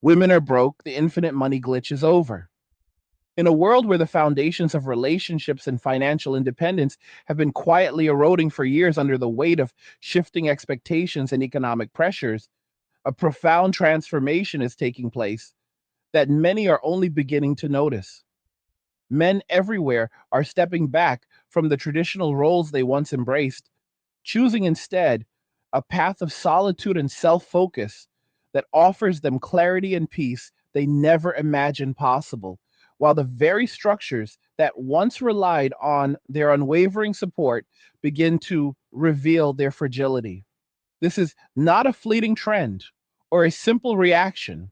Women are broke, the infinite money glitch is over. In a world where the foundations of relationships and financial independence have been quietly eroding for years under the weight of shifting expectations and economic pressures, a profound transformation is taking place that many are only beginning to notice. Men everywhere are stepping back from the traditional roles they once embraced, choosing instead a path of solitude and self focus that offers them clarity and peace they never imagined possible, while the very structures that once relied on their unwavering support begin to reveal their fragility. This is not a fleeting trend or a simple reaction,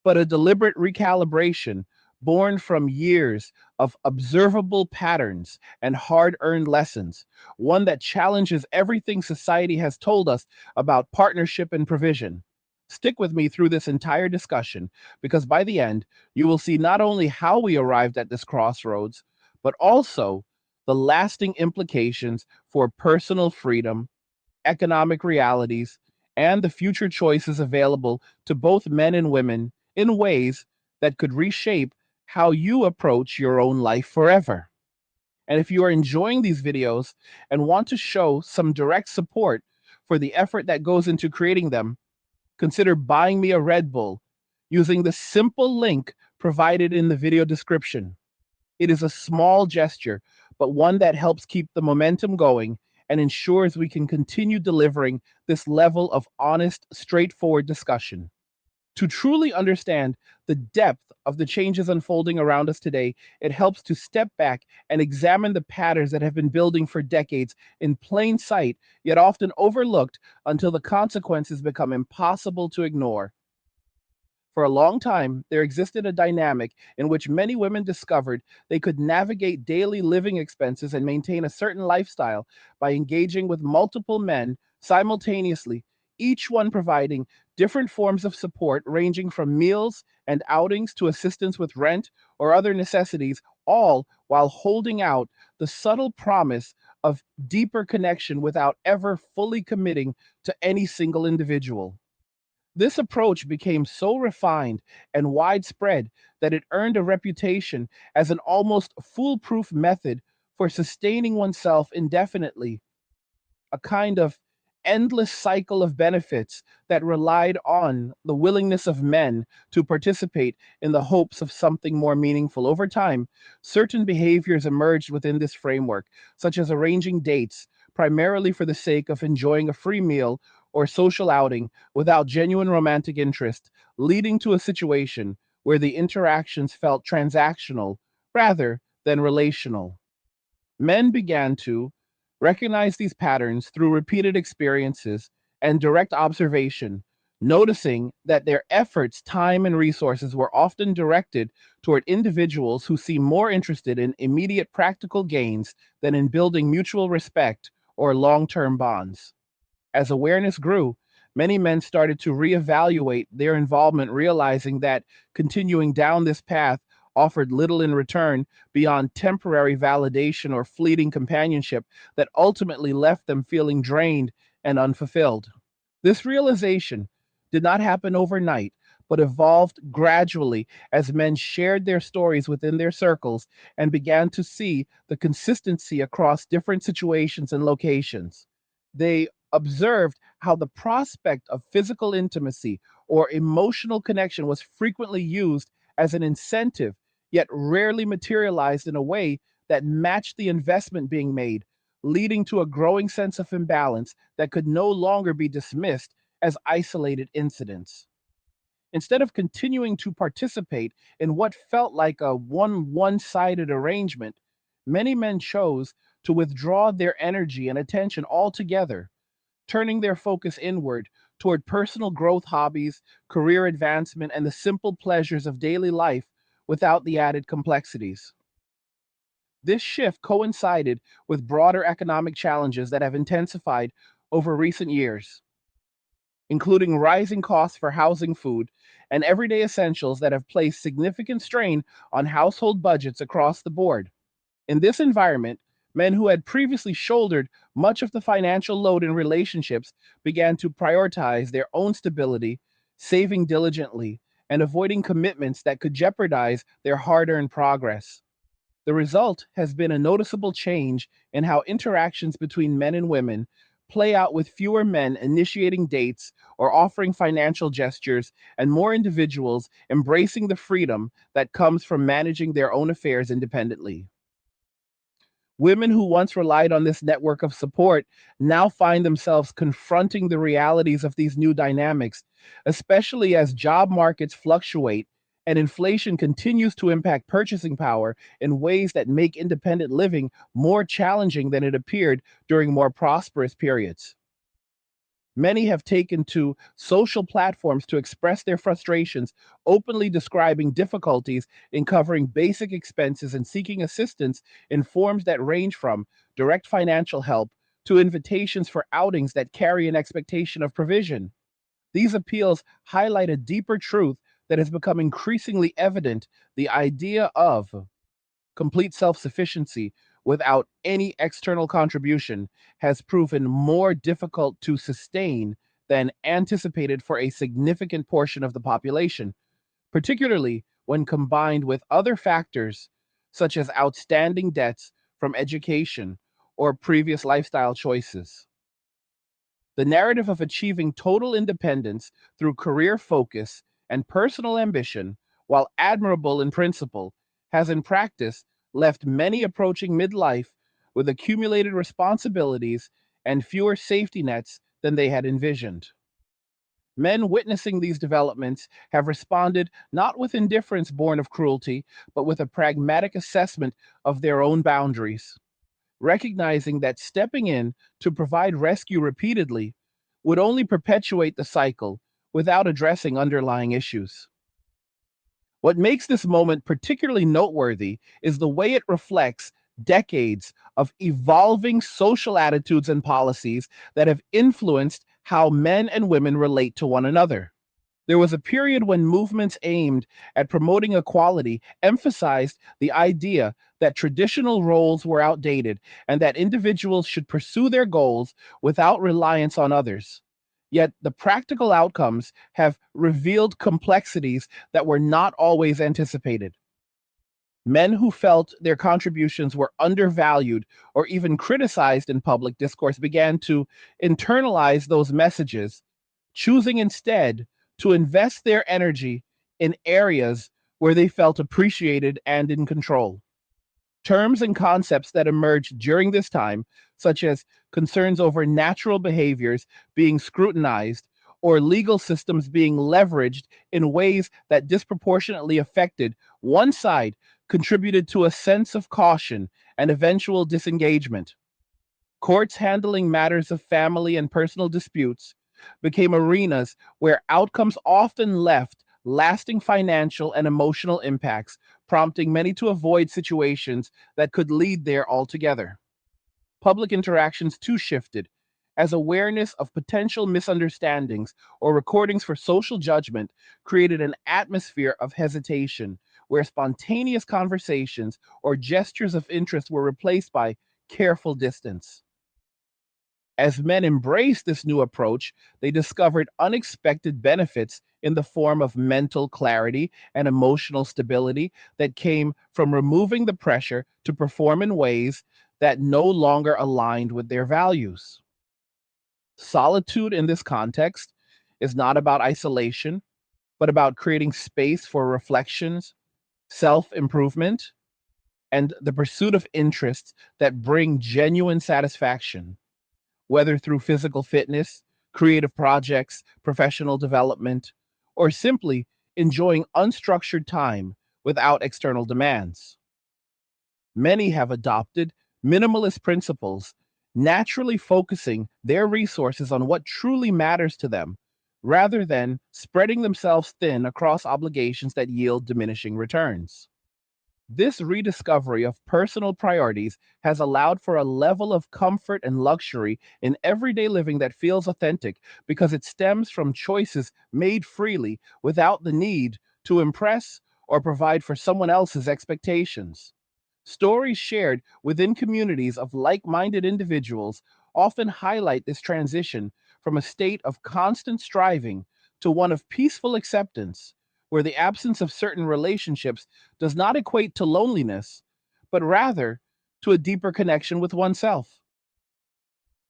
but a deliberate recalibration born from years of observable patterns and hard earned lessons, one that challenges everything society has told us about partnership and provision. Stick with me through this entire discussion because by the end, you will see not only how we arrived at this crossroads, but also the lasting implications for personal freedom, economic realities, and the future choices available to both men and women in ways that could reshape how you approach your own life forever. And if you are enjoying these videos and want to show some direct support for the effort that goes into creating them, consider buying me a Red Bull using the simple link provided in the video description. It is a small gesture, but one that helps keep the momentum going and ensures we can continue delivering this level of honest, straightforward discussion. To truly understand the depth of the changes unfolding around us today, it helps to step back and examine the patterns that have been building for decades in plain sight, yet often overlooked until the consequences become impossible to ignore. For a long time, there existed a dynamic in which many women discovered they could navigate daily living expenses and maintain a certain lifestyle by engaging with multiple men simultaneously, each one providing different forms of support ranging from meals and outings to assistance with rent or other necessities, all while holding out the subtle promise of deeper connection without ever fully committing to any single individual. This approach became so refined and widespread that it earned a reputation as an almost foolproof method for sustaining oneself indefinitely, a kind of endless cycle of benefits that relied on the willingness of men to participate in the hopes of something more meaningful. Over time, certain behaviors emerged within this framework, such as arranging dates primarily for the sake of enjoying a free meal or social outing without genuine romantic interest, leading to a situation where the interactions felt transactional rather than relational. Men began to recognize these patterns through repeated experiences and direct observation, noticing that their efforts, time, and resources were often directed toward individuals who seemed more interested in immediate practical gains than in building mutual respect or long term bonds. As awareness grew, many men started to reevaluate their involvement, realizing that continuing down this path offered little in return beyond temporary validation or fleeting companionship that ultimately left them feeling drained and unfulfilled. This realization did not happen overnight, but evolved gradually as men shared their stories within their circles and began to see the consistency across different situations and locations. They observed how the prospect of physical intimacy or emotional connection was frequently used as an incentive, yet rarely materialized in a way that matched the investment being made, leading to a growing sense of imbalance that could no longer be dismissed as isolated incidents. Instead of continuing to participate in what felt like a one-sided arrangement, many men chose to withdraw their energy and attention altogether, turning their focus inward toward personal growth hobbies, career advancement, and the simple pleasures of daily life without the added complexities. This shift coincided with broader economic challenges that have intensified over recent years, including rising costs for housing, food, and everyday essentials that have placed significant strain on household budgets across the board. In this environment, men who had previously shouldered much of the financial load in relationships began to prioritize their own stability, saving diligently, and avoiding commitments that could jeopardize their hard earned progress. The result has been a noticeable change in how interactions between men and women play out, with fewer men initiating dates or offering financial gestures, and more individuals embracing the freedom that comes from managing their own affairs independently. Women who once relied on this network of support now find themselves confronting the realities of these new dynamics, especially as job markets fluctuate and inflation continues to impact purchasing power in ways that make independent living more challenging than it appeared during more prosperous periods. Many have taken to social platforms to express their frustrations, openly describing difficulties in covering basic expenses and seeking assistance in forms that range from direct financial help to invitations for outings that carry an expectation of provision. These appeals highlight a deeper truth that has become increasingly evident: the idea of complete self sufficiency without any external contribution has proven more difficult to sustain than anticipated for a significant portion of the population, particularly when combined with other factors such as outstanding debts from education or previous lifestyle choices. The narrative of achieving total independence through career focus and personal ambition, while admirable in principle, has in practice left many approaching midlife with accumulated responsibilities and fewer safety nets than they had envisioned. Men witnessing these developments have responded not with indifference born of cruelty, but with a pragmatic assessment of their own boundaries, recognizing that stepping in to provide rescue repeatedly would only perpetuate the cycle without addressing underlying issues. What makes this moment particularly noteworthy is the way it reflects decades of evolving social attitudes and policies that have influenced how men and women relate to one another. There was a period when movements aimed at promoting equality emphasized the idea that traditional roles were outdated and that individuals should pursue their goals without reliance on others. Yet the practical outcomes have revealed complexities that were not always anticipated. Men who felt their contributions were undervalued or even criticized in public discourse began to internalize those messages, choosing instead to invest their energy in areas where they felt appreciated and in control. Terms and concepts that emerged during this time, such as concerns over natural behaviors being scrutinized or legal systems being leveraged in ways that disproportionately affected one side, contributed to a sense of caution and eventual disengagement. Courts handling matters of family and personal disputes became arenas where outcomes often left lasting financial and emotional impacts, prompting many to avoid situations that could lead there altogether. Public interactions too shifted, as awareness of potential misunderstandings or recordings for social judgment created an atmosphere of hesitation, where spontaneous conversations or gestures of interest were replaced by careful distance. As men embraced this new approach, they discovered unexpected benefits in the form of mental clarity and emotional stability that came from removing the pressure to perform in ways that no longer aligned with their values. Solitude in this context is not about isolation, but about creating space for reflections, self improvement, and the pursuit of interests that bring genuine satisfaction, whether through physical fitness, creative projects, professional development, or simply enjoying unstructured time without external demands. Many have adopted minimalist principles, naturally focusing their resources on what truly matters to them, rather than spreading themselves thin across obligations that yield diminishing returns. This rediscovery of personal priorities has allowed for a level of comfort and luxury in everyday living that feels authentic because it stems from choices made freely without the need to impress or provide for someone else's expectations. Stories shared within communities of like minded individuals often highlight this transition from a state of constant striving to one of peaceful acceptance, where the absence of certain relationships does not equate to loneliness, but rather to a deeper connection with oneself.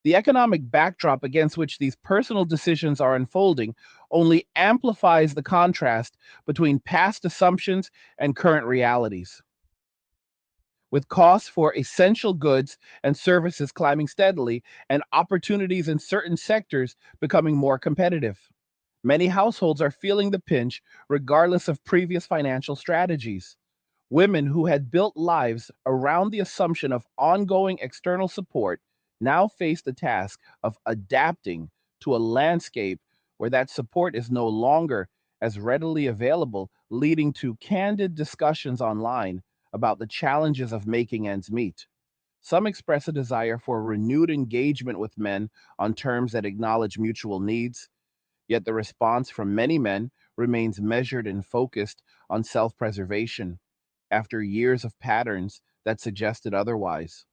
The economic backdrop against which these personal decisions are unfolding only amplifies the contrast between past assumptions and current realities. With costs for essential goods and services climbing steadily and opportunities in certain sectors becoming more competitive, many households are feeling the pinch regardless of previous financial strategies. Women who had built lives around the assumption of ongoing external support now face the task of adapting to a landscape where that support is no longer as readily available, leading to candid discussions online about the challenges of making ends meet. Some express a desire for renewed engagement with men on terms that acknowledge mutual needs, yet the response from many men remains measured and focused on self preservation after years of patterns that suggested otherwise.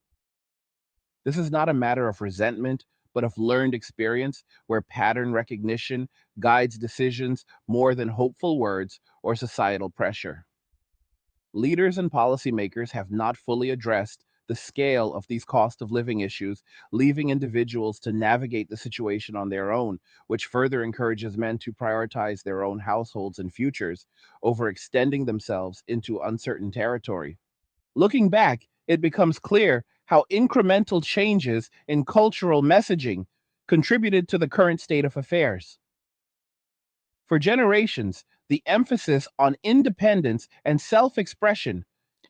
This is not a matter of resentment, but of learned experience where pattern recognition guides decisions more than hopeful words or societal pressure. Leaders and policymakers have not fully addressed the scale of these cost of living issues, leaving individuals to navigate the situation on their own, which further encourages men to prioritize their own households and futures over extending themselves into uncertain territory. Looking back, it becomes clear how incremental changes in cultural messaging contributed to the current state of affairs. For generations, the emphasis on independence and self expression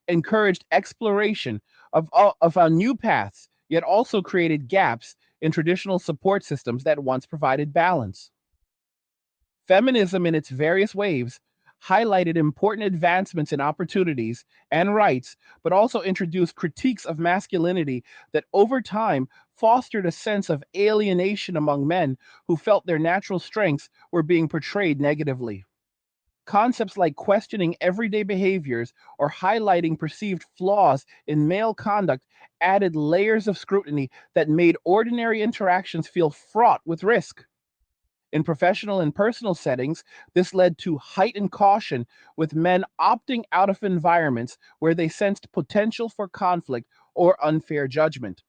encouraged exploration of our new paths, yet also created gaps in traditional support systems that once provided balance. Feminism, in its various waves, highlighted important advancements in opportunities and rights, but also introduced critiques of masculinity that over time fostered a sense of alienation among men who felt their natural strengths were being portrayed negatively. Concepts like questioning everyday behaviors or highlighting perceived flaws in male conduct added layers of scrutiny that made ordinary interactions feel fraught with risk. In professional and personal settings, this led to heightened caution, with men opting out of environments where they sensed potential for conflict or unfair judgment.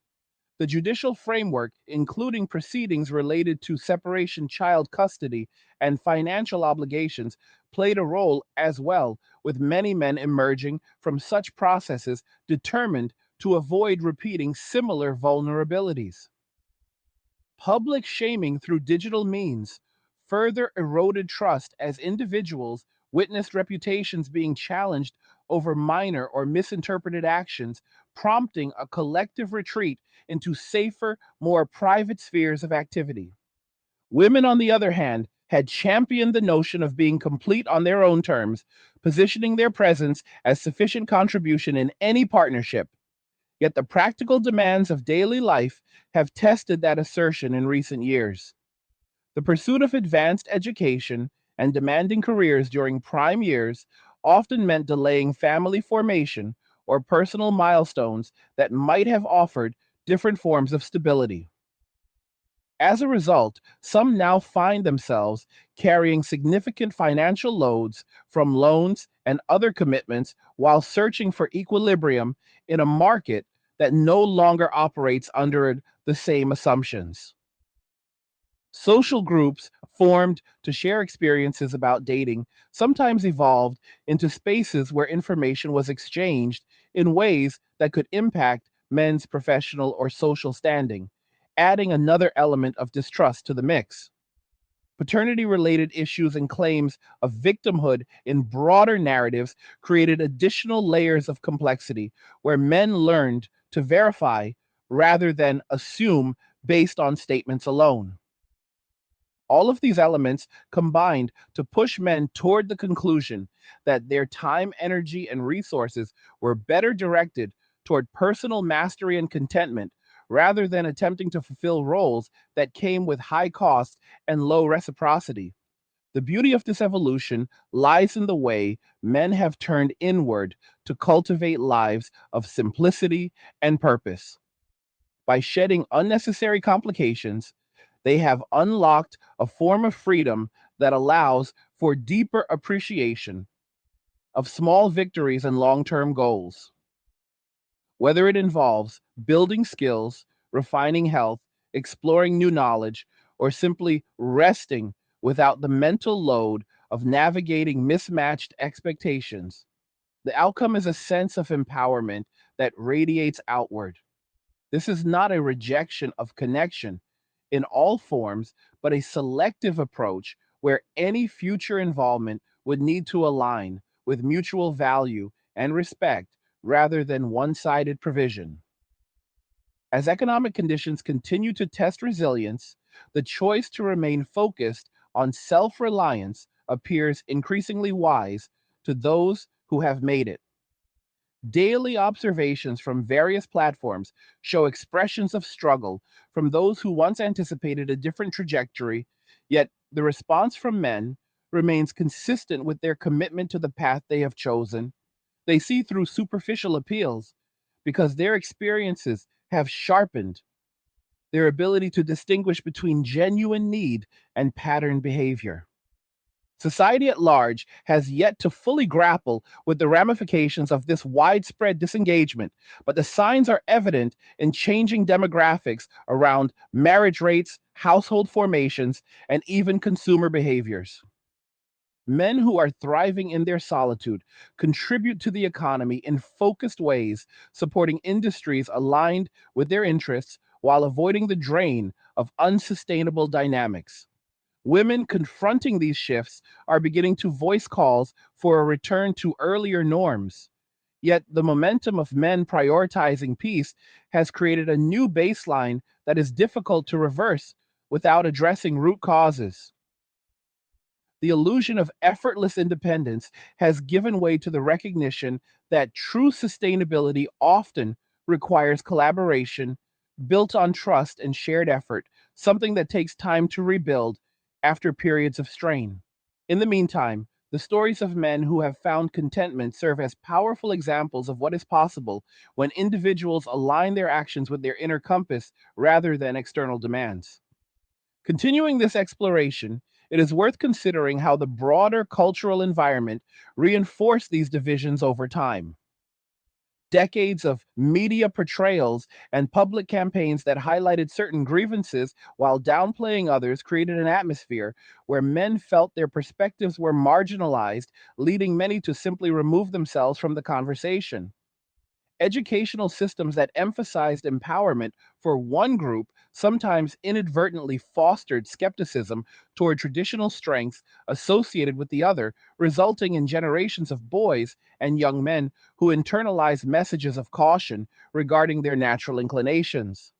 The judicial framework, including proceedings related to separation child custody and financial obligations, played a role as well, with many men emerging from such processes determined to avoid repeating similar vulnerabilities. Public shaming through digital means further eroded trust as individuals witnessed reputations being challenged over minor or misinterpreted actions, prompting a collective retreat into safer, more private spheres of activity. Women, on the other hand, had championed the notion of being complete on their own terms, positioning their presence as sufficient contribution in any partnership. Yet the practical demands of daily life have tested that assertion in recent years. The pursuit of advanced education and demanding careers during prime years often meant delaying family formation or personal milestones that might have offered different forms of stability. As a result, some now find themselves carrying significant financial loads from loans and other commitments while searching for equilibrium in a market that no longer operates under the same assumptions. Social groups formed to share experiences about dating sometimes evolved into spaces where information was exchanged in ways that could impact men's professional or social standing, adding another element of distrust to the mix. Paternity related issues and claims of victimhood in broader narratives created additional layers of complexity where men learned to verify rather than assume based on statements alone. All of these elements combined to push men toward the conclusion that their time, energy, and resources were better directed toward personal mastery and contentment rather than attempting to fulfill roles that came with high cost and low reciprocity. The beauty of this evolution lies in the way men have turned inward to cultivate lives of simplicity and purpose. By shedding unnecessary complications, they have unlocked a form of freedom that allows for deeper appreciation of small victories and long term goals. Whether it involves building skills, refining health, exploring new knowledge, or simply resting without the mental load of navigating mismatched expectations, the outcome is a sense of empowerment that radiates outward. This is not a rejection of connection in all forms, but a selective approach where any future involvement would need to align with mutual value and respect rather than one sided provision. As economic conditions continue to test resilience, the choice to remain focused on self reliance appears increasingly wise to those who have made it. Daily observations from various platforms show expressions of struggle from those who once anticipated a different trajectory, yet the response from men remains consistent with their commitment to the path they have chosen. They see through superficial appeals because their experiences have sharpened their ability to distinguish between genuine need and pattern behavior. Society at large has yet to fully grapple with the ramifications of this widespread disengagement, but the signs are evident in changing demographics around marriage rates, household formations, and even consumer behaviors. Men who are thriving in their solitude contribute to the economy in focused ways, supporting industries aligned with their interests while avoiding the drain of unsustainable dynamics. Women confronting these shifts are beginning to voice calls for a return to earlier norms. Yet the momentum of men prioritizing peace has created a new baseline that is difficult to reverse without addressing root causes. The illusion of effortless independence has given way to the recognition that true sustainability often requires collaboration built on trust and shared effort, something that takes time to rebuild after periods of strain. In the meantime, the stories of men who have found contentment serve as powerful examples of what is possible when individuals align their actions with their inner compass rather than external demands. Continuing this exploration, it is worth considering how the broader cultural environment reinforced these divisions over time. Decades of media portrayals and public campaigns that highlighted certain grievances while downplaying others created an atmosphere where men felt their perspectives were marginalized, leading many to simply remove themselves from the conversation. Educational systems that emphasized empowerment for one group sometimes inadvertently fostered skepticism toward traditional strengths associated with the other, resulting in generations of boys and young men who internalized messages of caution regarding their natural inclinations.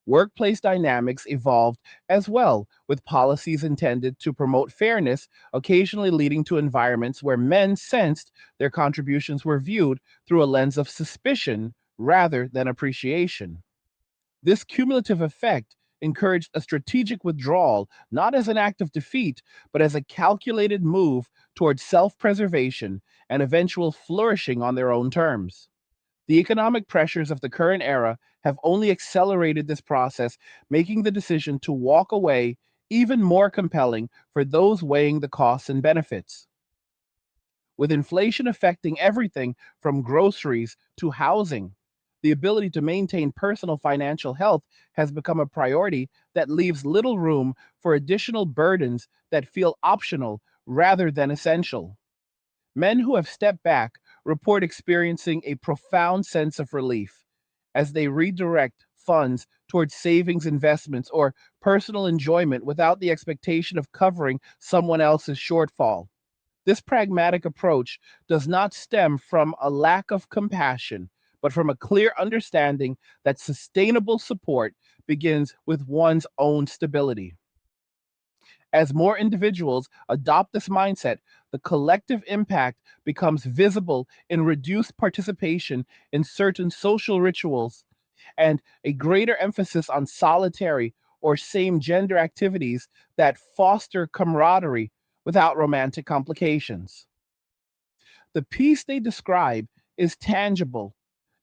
Workplace dynamics evolved as well, with policies intended to promote fairness, occasionally leading to environments where men sensed their contributions were viewed through a lens of suspicion rather than appreciation. This cumulative effect encouraged a strategic withdrawal, not as an act of defeat, but as a calculated move towards self preservation and eventual flourishing on their own terms. The economic pressures of the current era have only accelerated this process, making the decision to walk away even more compelling for those weighing the costs and benefits. With inflation affecting everything from groceries to housing, the ability to maintain personal financial health has become a priority that leaves little room for additional burdens that feel optional rather than essential. Men who have stepped back report experiencing a profound sense of relief as they redirect funds towards savings, investments, or personal enjoyment without the expectation of covering someone else's shortfall. This pragmatic approach does not stem from a lack of compassion, but from a clear understanding that sustainable support begins with one's own stability. As more individuals adopt this mindset, the collective impact becomes visible in reduced participation in certain social rituals and a greater emphasis on solitary or same gender activities that foster camaraderie without romantic complications. The peace they describe is tangible,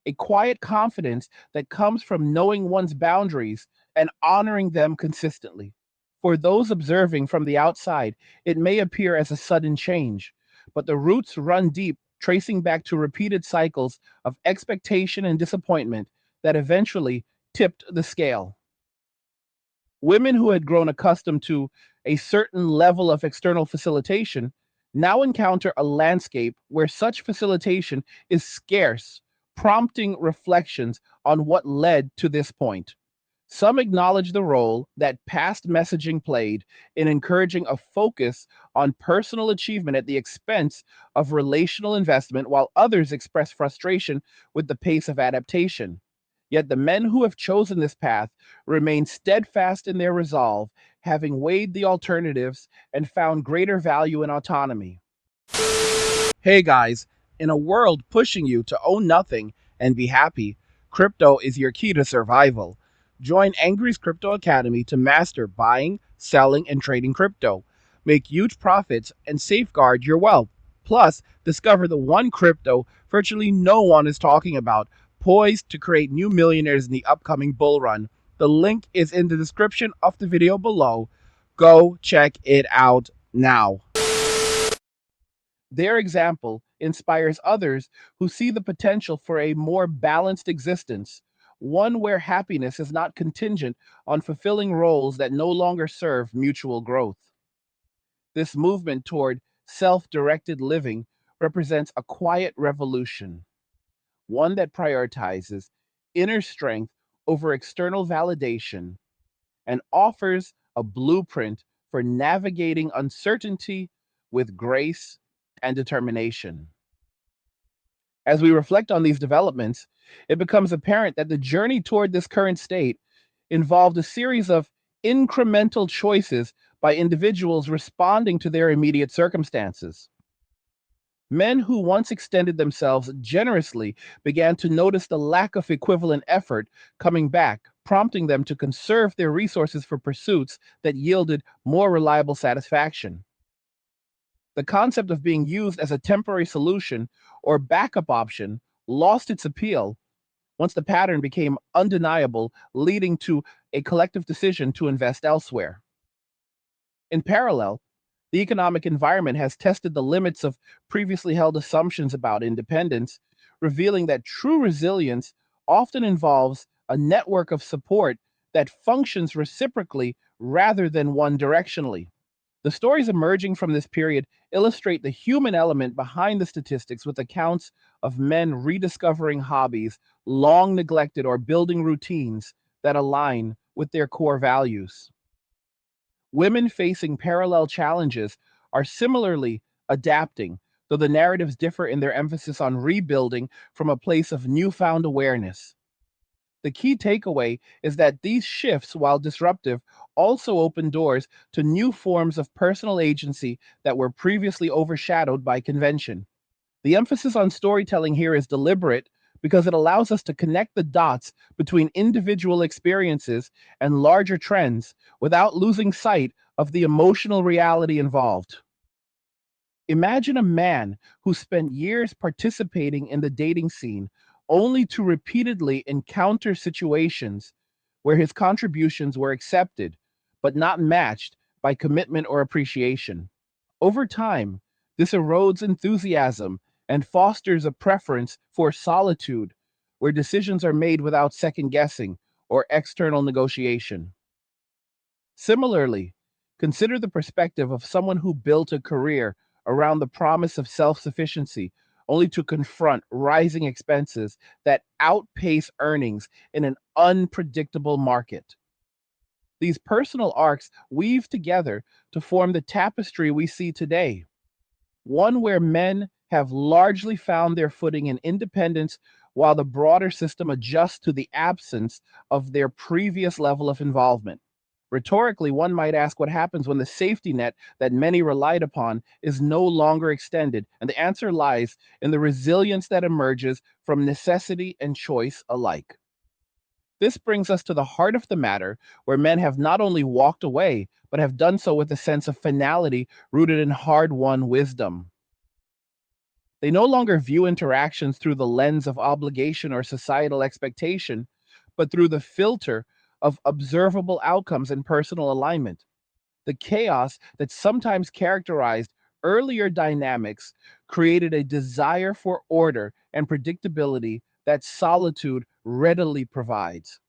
a quiet confidence that comes from knowing one's boundaries and honoring them consistently. For those observing from the outside, it may appear as a sudden change, but the roots run deep, tracing back to repeated cycles of expectation and disappointment that eventually tipped the scale. Women who had grown accustomed to a certain level of external facilitation now encounter a landscape where such facilitation is scarce, prompting reflections on what led to this point. Some acknowledge the role that past messaging played in encouraging a focus on personal achievement at the expense of relational investment, while others express frustration with the pace of adaptation. Yet the men who have chosen this path remain steadfast in their resolve, having weighed the alternatives and found greater value in autonomy. Hey guys, in a world pushing you to own nothing and be happy, crypto is your key to survival. Join Angry's Crypto Academy to master buying, selling, and trading crypto. Make huge profits and safeguard your wealth. Plus, discover the one crypto virtually no one is talking about, poised to create new millionaires in the upcoming bull run. The link is in the description of the video below. Go check it out now. Their example inspires others who see the potential for a more balanced existence, one where happiness is not contingent on fulfilling roles that no longer serve mutual growth. This movement toward self directed living represents a quiet revolution, one that prioritizes inner strength over external validation and offers a blueprint for navigating uncertainty with grace and determination. As we reflect on these developments, it becomes apparent that the journey toward this current state involved a series of incremental choices by individuals responding to their immediate circumstances. Men who once extended themselves generously began to notice the lack of equivalent effort coming back, prompting them to conserve their resources for pursuits that yielded more reliable satisfaction. The concept of being used as a temporary solution or backup option lost its appeal once the pattern became undeniable, leading to a collective decision to invest elsewhere. In parallel, the economic environment has tested the limits of previously held assumptions about independence, revealing that true resilience often involves a network of support that functions reciprocally rather than one directionally. The stories emerging from this period illustrate the human element behind the statistics, with accounts of men rediscovering hobbies long neglected or building routines that align with their core values. Women facing parallel challenges are similarly adapting, though the narratives differ in their emphasis on rebuilding from a place of newfound awareness. The key takeaway is that these shifts, while disruptive, also open doors to new forms of personal agency that were previously overshadowed by convention. The emphasis on storytelling here is deliberate because it allows us to connect the dots between individual experiences and larger trends without losing sight of the emotional reality involved. Imagine a man who spent years participating in the dating scene only to repeatedly encounter situations where his contributions were accepted but not matched by commitment or appreciation. Over time, this erodes enthusiasm and fosters a preference for solitude, where decisions are made without second guessing or external negotiation. Similarly, consider the perspective of someone who built a career around the promise of self sufficiency, only to confront rising expenses that outpace earnings in an unpredictable market. These personal arcs weave together to form the tapestry we see today, one where men have largely found their footing in independence while the broader system adjusts to the absence of their previous level of involvement. Rhetorically, one might ask what happens when the safety net that many relied upon is no longer extended, and the answer lies in the resilience that emerges from necessity and choice alike. This brings us to the heart of the matter, where men have not only walked away, but have done so with a sense of finality rooted in hard won wisdom. They no longer view interactions through the lens of obligation or societal expectation, but through the filter of observable outcomes and personal alignment. The chaos that sometimes characterized earlier dynamics created a desire for order and predictability that solitude readily provides.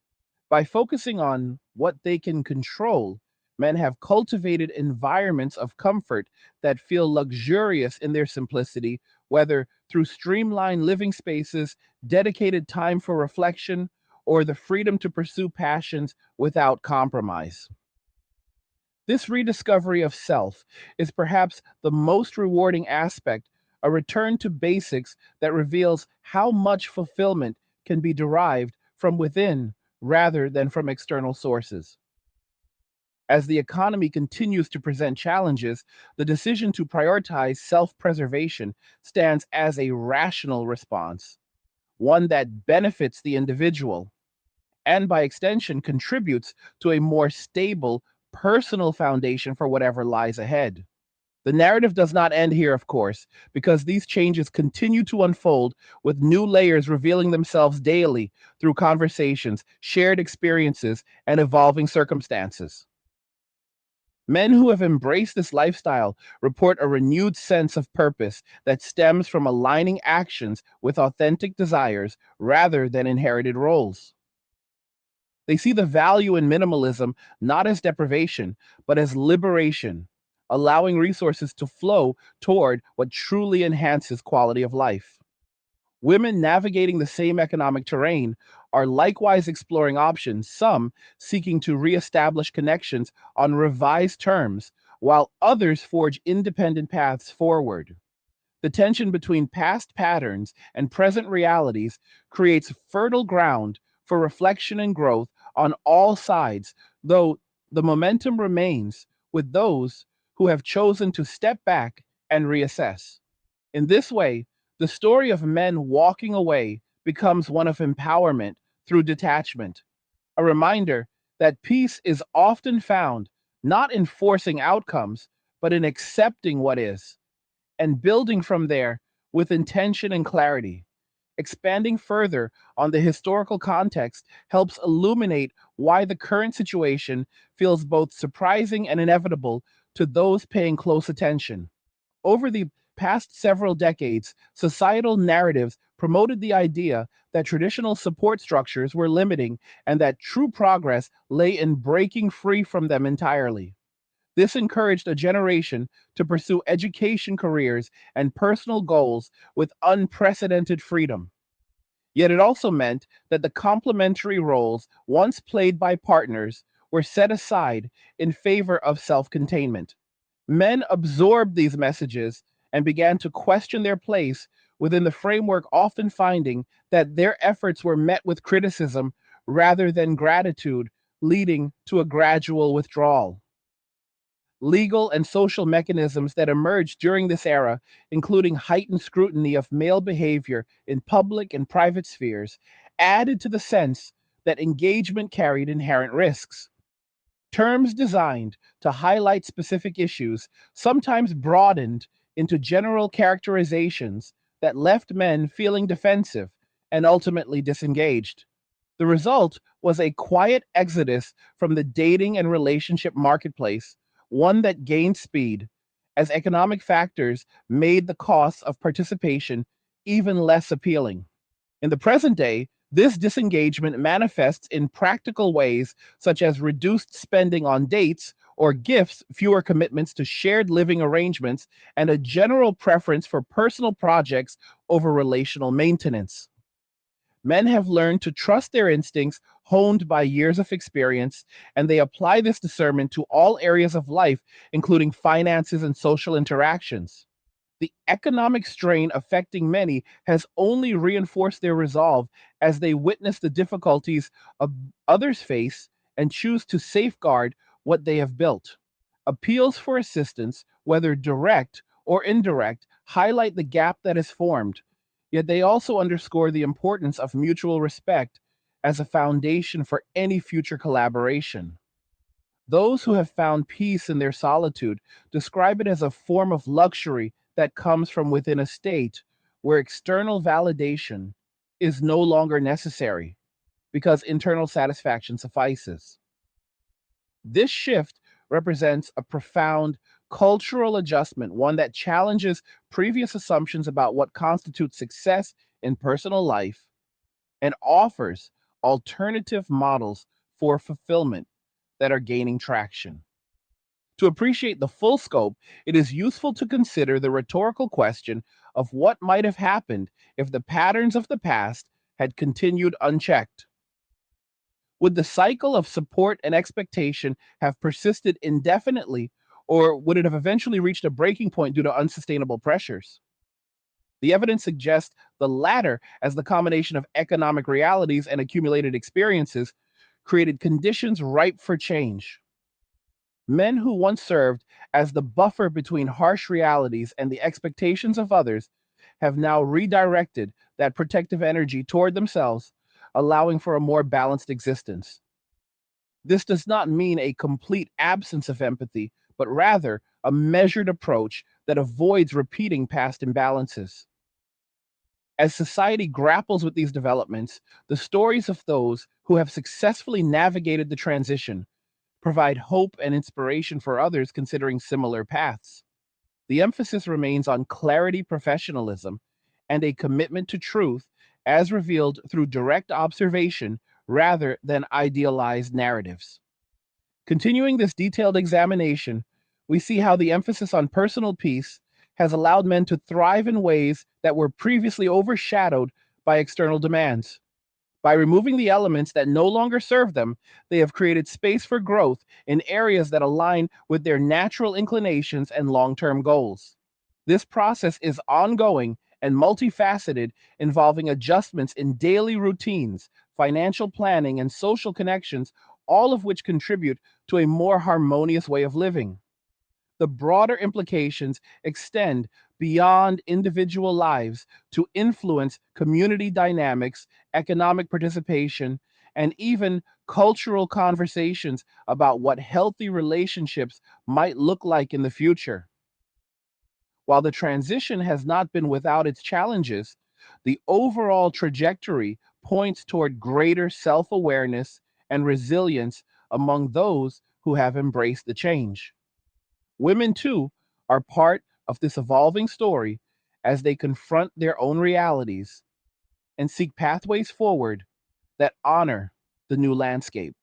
By focusing on what they can control, men have cultivated environments of comfort that feel luxurious in their simplicity, whether through streamlined living spaces, dedicated time for reflection, or the freedom to pursue passions without compromise. This rediscovery of self is perhaps the most rewarding aspect, a return to basics that reveals how much fulfillment can be derived from within rather than from external sources. As the economy continues to present challenges, the decision to prioritize self preservation stands as a rational response, one that benefits the individual and, by extension, contributes to a more stable personal foundation for whatever lies ahead. The narrative does not end here, of course, because these changes continue to unfold with new layers revealing themselves daily through conversations, shared experiences, and evolving circumstances. Men who have embraced this lifestyle report a renewed sense of purpose that stems from aligning actions with authentic desires rather than inherited roles. They see the value in minimalism not as deprivation, but as liberation, allowing resources to flow toward what truly enhances quality of life. Women navigating the same economic terrain are likewise exploring options, some seeking to reestablish connections on revised terms, while others forge independent paths forward. The tension between past patterns and present realities creates fertile ground for reflection and growth on all sides, though the momentum remains with those who have chosen to step back and reassess. In this way, the story of men walking away becomes one of empowerment through detachment, a reminder that peace is often found not in forcing outcomes, but in accepting what is and building from there with intention and clarity. Expanding further on the historical context helps illuminate why the current situation feels both surprising and inevitable to those paying close attention. Over the past several decades, societal narratives promoted the idea that traditional support structures were limiting and that true progress lay in breaking free from them entirely. This encouraged a generation to pursue education careers and personal goals with unprecedented freedom. Yet it also meant that the complementary roles once played by partners were set aside in favor of self containment. Men absorbed these messages and began to question their place within the framework, often finding that their efforts were met with criticism rather than gratitude, leading to a gradual withdrawal. Legal and social mechanisms that emerged during this era, including heightened scrutiny of male behavior in public and private spheres, added to the sense that engagement carried inherent risks. Terms designed to highlight specific issues sometimes broadened into general characterizations that left men feeling defensive and ultimately disengaged. The result was a quiet exodus from the dating and relationship marketplace, one that gained speed as economic factors made the costs of participation even less appealing. In the present day, this disengagement manifests in practical ways such as reduced spending on dates or gifts, fewer commitments to shared living arrangements, and a general preference for personal projects over relational maintenance. Men have learned to trust their instincts, honed by years of experience, and they apply this discernment to all areas of life, including finances and social interactions. The economic strain affecting many has only reinforced their resolve as they witness the difficulties others face and choose to safeguard what they have built. Appeals for assistance, whether direct or indirect, highlight the gap that is formed, yet they also underscore the importance of mutual respect as a foundation for any future collaboration. Those who have found peace in their solitude describe it as a form of luxury that comes from within a state where external validation is no longer necessary because internal satisfaction suffices. This shift represents a profound cultural adjustment, one that challenges previous assumptions about what constitutes success in personal life and offers alternative models for fulfillment that are gaining traction. To appreciate the full scope, it is useful to consider the rhetorical question of what might have happened if the patterns of the past had continued unchecked. Would the cycle of support and expectation have persisted indefinitely, or would it have eventually reached a breaking point due to unsustainable pressures? The evidence suggests the latter, as the combination of economic realities and accumulated experiences created conditions ripe for change. Men who once served as the buffer between harsh realities and the expectations of others have now redirected that protective energy toward themselves, allowing for a more balanced existence. This does not mean a complete absence of empathy, but rather a measured approach that avoids repeating past imbalances. As society grapples with these developments, the stories of those who have successfully navigated the transition provide hope and inspiration for others considering similar paths. The emphasis remains on clarity, professionalism, and a commitment to truth as revealed through direct observation rather than idealized narratives. Continuing this detailed examination, we see how the emphasis on personal peace has allowed men to thrive in ways that were previously overshadowed by external demands. By removing the elements that no longer serve them, they have created space for growth in areas that align with their natural inclinations and long term goals. This process is ongoing and multifaceted, involving adjustments in daily routines, financial planning, and social connections, all of which contribute to a more harmonious way of living. The broader implications extend beyond individual lives to influence community dynamics, economic participation, and even cultural conversations about what healthy relationships might look like in the future. While the transition has not been without its challenges, the overall trajectory points toward greater self awareness and resilience among those who have embraced the change. Women, too, are part of this evolving story as they confront their own realities and seek pathways forward that honor the new landscape.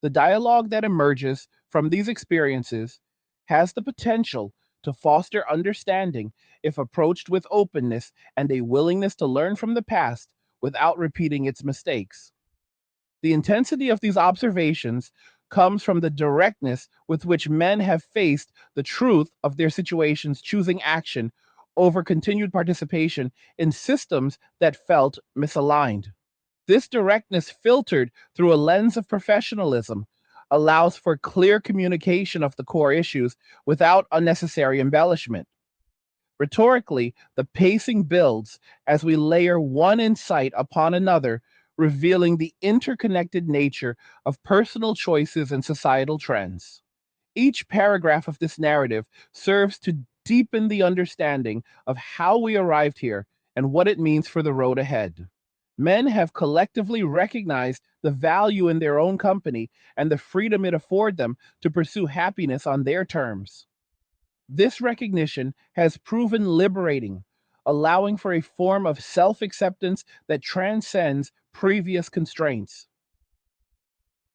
The dialogue that emerges from these experiences has the potential to foster understanding if approached with openness and a willingness to learn from the past without repeating its mistakes. The intensity of these observations comes from the directness with which men have faced the truth of their situations, choosing action over continued participation in systems that felt misaligned. This directness, filtered through a lens of professionalism, allows for clear communication of the core issues without unnecessary embellishment. Rhetorically, the pacing builds as we layer one insight upon another, revealing the interconnected nature of personal choices and societal trends. Each paragraph of this narrative serves to deepen the understanding of how we arrived here and what it means for the road ahead. Men have collectively recognized the value in their own company and the freedom it affords them to pursue happiness on their terms. This recognition has proven liberating, allowing for a form of self acceptance that transcends previous constraints.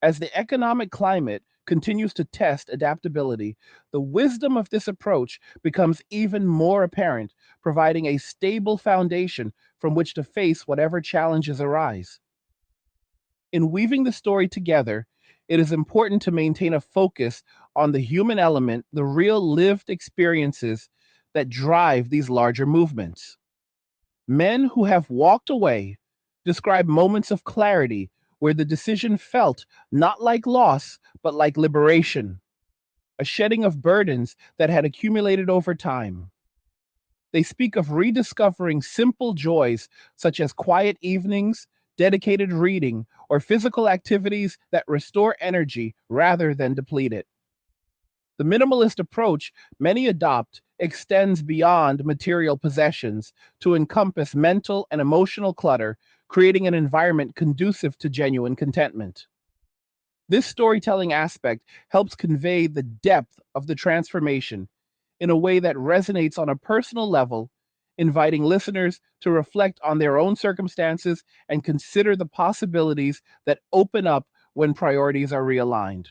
As the economic climate continues to test adaptability, the wisdom of this approach becomes even more apparent, providing a stable foundation from which to face whatever challenges arise. In weaving the story together, it is important to maintain a focus on the human element, the real lived experiences that drive these larger movements. Men who have walked away describe moments of clarity where the decision felt not like loss, but like liberation, a shedding of burdens that had accumulated over time. They speak of rediscovering simple joys such as quiet evenings, dedicated reading, or physical activities that restore energy rather than deplete it. The minimalist approach many adopt extends beyond material possessions to encompass mental and emotional clutter, creating an environment conducive to genuine contentment. This storytelling aspect helps convey the depth of the transformation in a way that resonates on a personal level, inviting listeners to reflect on their own circumstances and consider the possibilities that open up when priorities are realigned.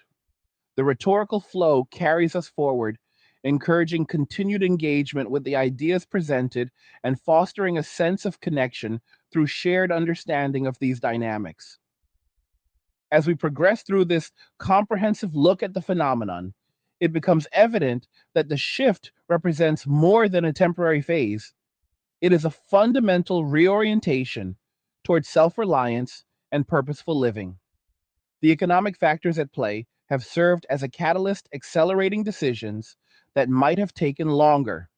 The rhetorical flow carries us forward, encouraging continued engagement with the ideas presented and fostering a sense of connection through shared understanding of these dynamics. As we progress through this comprehensive look at the phenomenon, it becomes evident that the shift represents more than a temporary phase. It is a fundamental reorientation towards self reliance and purposeful living. The economic factors at play have served as a catalyst accelerating decisions that might have taken longer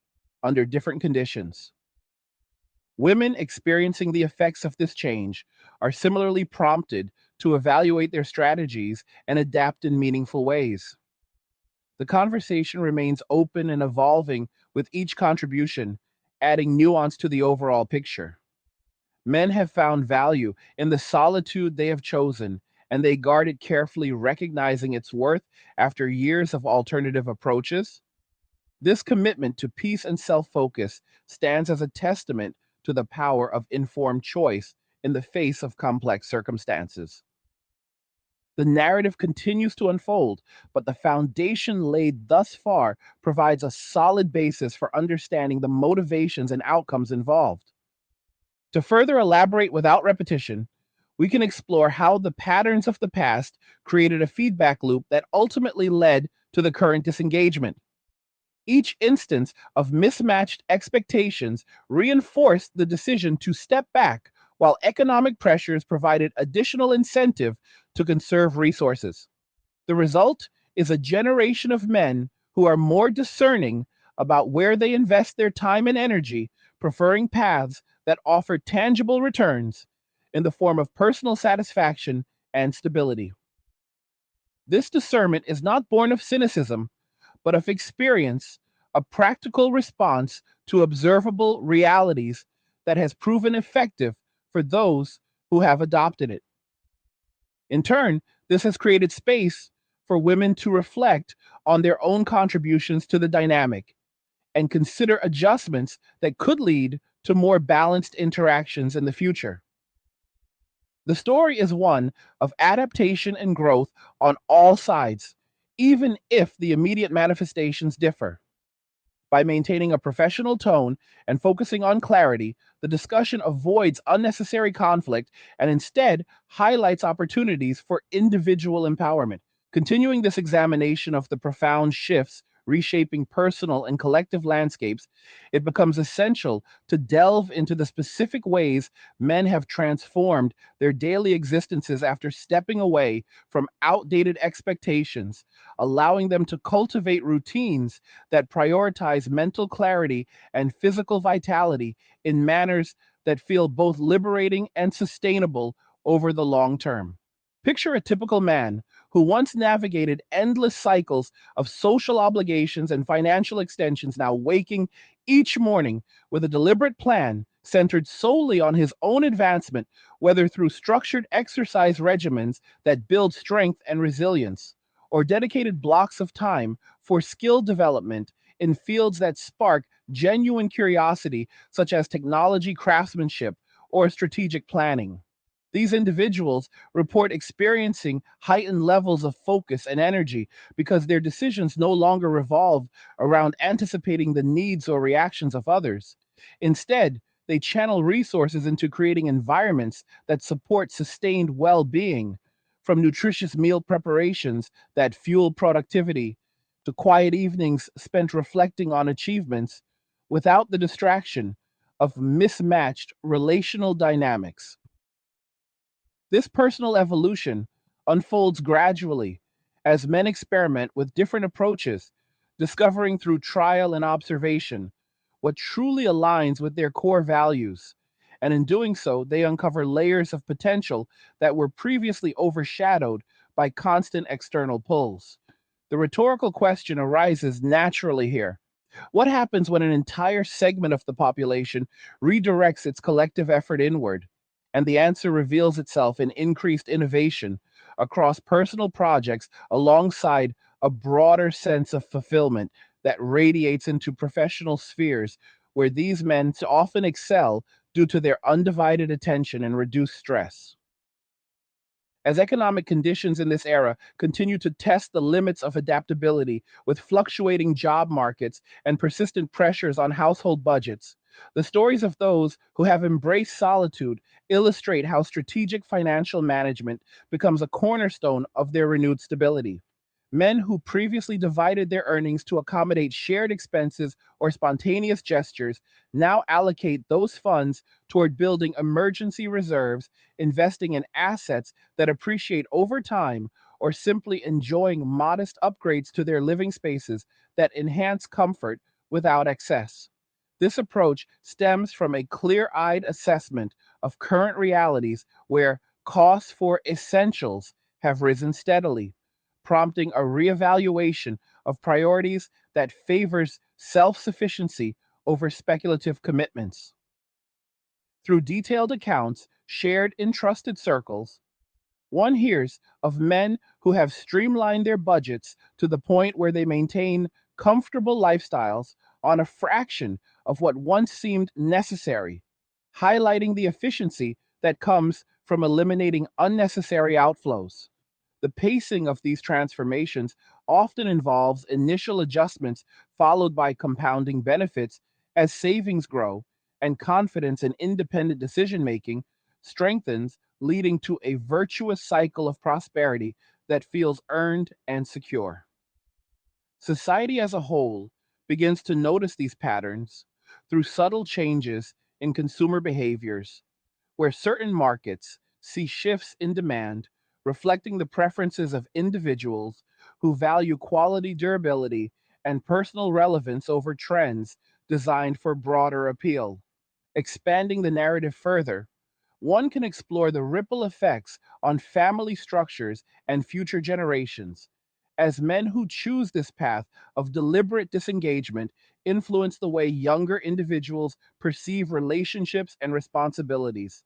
under different conditions. Women experiencing the effects of this change are similarly prompted to evaluate their strategies and adapt in meaningful ways. The conversation remains open and evolving with each contribution, adding nuance to the overall picture. Men have found value in the solitude they have chosen, and they guard it carefully, recognizing its worth after years of alternative approaches. This commitment to peace and self focus stands as a testament to the power of informed choice in the face of complex circumstances. The narrative continues to unfold, but the foundation laid thus far provides a solid basis for understanding the motivations and outcomes involved. To further elaborate without repetition, we can explore how the patterns of the past created a feedback loop that ultimately led to the current disengagement. Each instance of mismatched expectations reinforced the decision to step back, while economic pressures provided additional incentive to conserve resources. The result is a generation of men who are more discerning about where they invest their time and energy, preferring paths that offer tangible returns in the form of personal satisfaction and stability. This discernment is not born of cynicism, but of experience, a practical response to observable realities that has proven effective for those who have adopted it. In turn, this has created space for women to reflect on their own contributions to the dynamic and consider adjustments that could lead to more balanced interactions in the future. The story is one of adaptation and growth on all sides, even if the immediate manifestations differ. By maintaining a professional tone and focusing on clarity, the discussion avoids unnecessary conflict and instead highlights opportunities for individual empowerment. Continuing this examination of the profound shifts reshaping personal and collective landscapes, it becomes essential to delve into the specific ways men have transformed their daily existences after stepping away from outdated expectations, allowing them to cultivate routines that prioritize mental clarity and physical vitality in manners that feel both liberating and sustainable over the long term. Picture a typical man who once navigated endless cycles of social obligations and financial extensions, now waking each morning with a deliberate plan centered solely on his own advancement, whether through structured exercise regimens that build strength and resilience, or dedicated blocks of time for skill development in fields that spark genuine curiosity, such as technology, craftsmanship, or strategic planning. These individuals report experiencing heightened levels of focus and energy because their decisions no longer revolve around anticipating the needs or reactions of others. Instead, they channel resources into creating environments that support sustained well being, from nutritious meal preparations that fuel productivity to quiet evenings spent reflecting on achievements without the distraction of mismatched relational dynamics. This personal evolution unfolds gradually as men experiment with different approaches, discovering through trial and observation what truly aligns with their core values. And in doing so, they uncover layers of potential that were previously overshadowed by constant external pulls. The rhetorical question arises naturally here. What happens when an entire segment of the population redirects its collective effort inward? And the answer reveals itself in increased innovation, across personal projects alongside a broader sense of fulfillment that radiates into professional spheres where these men often excel due to their undivided attention and reduced stress. As economic conditions in this era continue to test the limits of adaptability with fluctuating job markets and persistent pressures on household budgets, the stories of those who have embraced solitude illustrate how strategic financial management becomes a cornerstone of their renewed stability. Men who previously divided their earnings to accommodate shared expenses or spontaneous gestures now allocate those funds toward building emergency reserves, investing in assets that appreciate over time, or simply enjoying modest upgrades to their living spaces that enhance comfort without excess. This approach stems from a clear eyed assessment of current realities where costs for essentials have risen steadily, prompting a reevaluation of priorities that favors self sufficiency over speculative commitments. Through detailed accounts shared in trusted circles, one hears of men who have streamlined their budgets to the point where they maintain comfortable lifestyles on a fraction of what once seemed necessary, highlighting the efficiency that comes from eliminating unnecessary outflows. The pacing of these transformations often involves initial adjustments followed by compounding benefits as savings grow and confidence in independent decision making strengthens, leading to a virtuous cycle of prosperity that feels earned and secure. Society as a whole begins to notice these patterns through subtle changes in consumer behaviors where certain markets see shifts in demand, reflecting the preferences of individuals who value quality, durability, and personal relevance over trends designed for broader appeal. Expanding the narrative further, one can explore the ripple effects on family structures and future generations, as men who choose this path of deliberate disengagement influence the way younger individuals perceive relationships and responsibilities.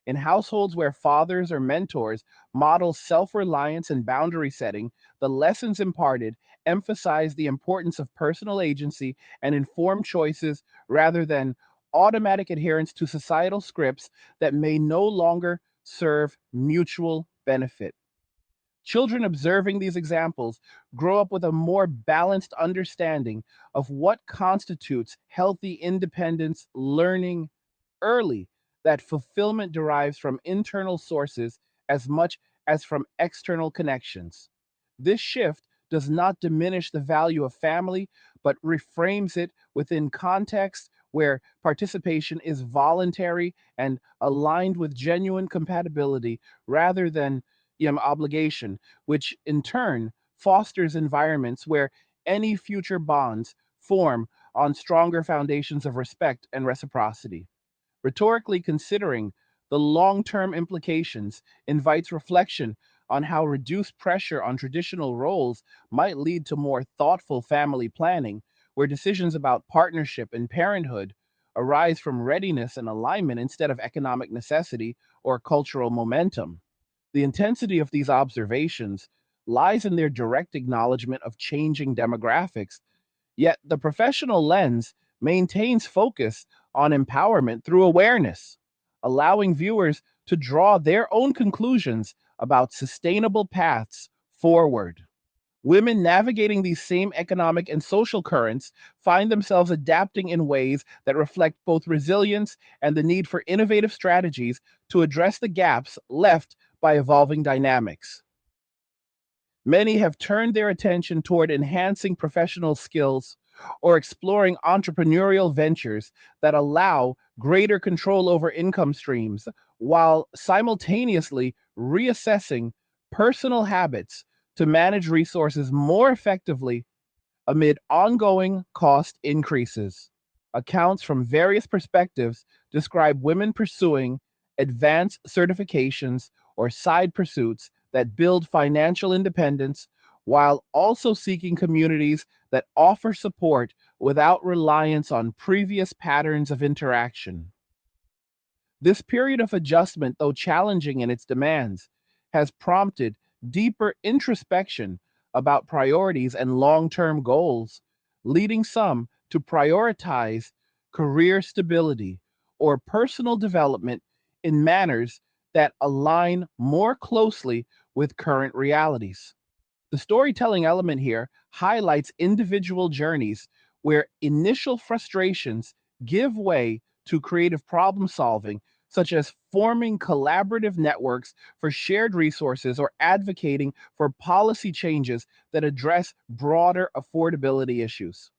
In households where fathers or mentors model self reliance and boundary setting, the lessons imparted emphasize the importance of personal agency and informed choices rather than automatic adherence to societal scripts that may no longer serve mutual benefit. Children observing these examples grow up with a more balanced understanding of what constitutes healthy independence, learning early that fulfillment derives from internal sources as much as from external connections. This shift does not diminish the value of family, but reframes it within context where participation is voluntary and aligned with genuine compatibility rather than obligation, which in turn fosters environments where any future bonds form on stronger foundations of respect and reciprocity. Rhetorically considering the long term implications invites reflection on how reduced pressure on traditional roles might lead to more thoughtful family planning, where decisions about partnership and parenthood arise from readiness and alignment instead of economic necessity or cultural momentum. The intensity of these observations lies in their direct acknowledgement of changing demographics. Yet the professional lens maintains focus on empowerment through awareness, allowing viewers to draw their own conclusions about sustainable paths forward. Women navigating these same economic and social currents find themselves adapting in ways that reflect both resilience and the need for innovative strategies to address the gaps left by evolving dynamics. Many have turned their attention toward enhancing professional skills or exploring entrepreneurial ventures that allow greater control over income streams while simultaneously reassessing personal habits to manage resources more effectively amid ongoing cost increases. Accounts from various perspectives describe women pursuing advanced certifications or side pursuits that build financial independence while also seeking communities that offer support without reliance on previous patterns of interaction. This period of adjustment, though challenging in its demands, has prompted deeper introspection about priorities and long term goals, leading some to prioritize career stability or personal development in manners that align more closely with current realities. The storytelling element here highlights individual journeys where initial frustrations give way to creative problem solving, such as forming collaborative networks for shared resources or advocating for policy changes that address broader affordability issues.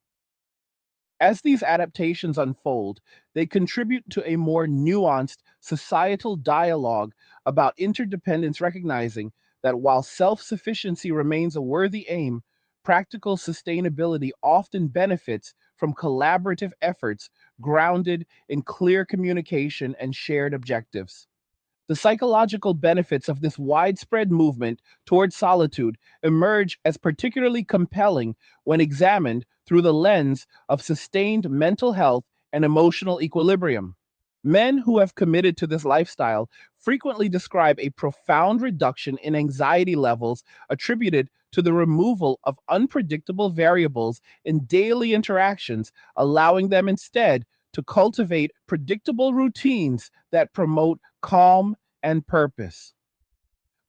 As these adaptations unfold, they contribute to a more nuanced societal dialogue about interdependence, recognizing that while self sufficiency remains a worthy aim, practical sustainability often benefits from collaborative efforts grounded in clear communication and shared objectives. The psychological benefits of this widespread movement toward solitude emerge as particularly compelling when examined through the lens of sustained mental health and emotional equilibrium. Men who have committed to this lifestyle frequently describe a profound reduction in anxiety levels attributed to the removal of unpredictable variables in daily interactions, allowing them instead to cultivate predictable routines that promote calm and purpose.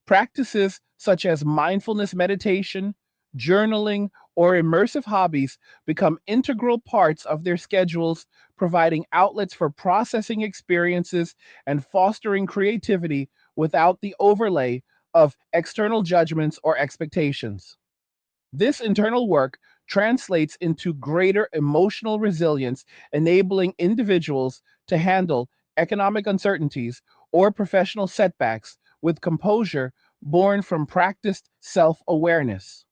Practices such as mindfulness meditation, journaling, or immersive hobbies become integral parts of their schedules, providing outlets for processing experiences and fostering creativity without the overlay of external judgments or expectations. This internal work translates into greater emotional resilience, enabling individuals to handle economic uncertainties or professional setbacks with composure born from practiced self awareness.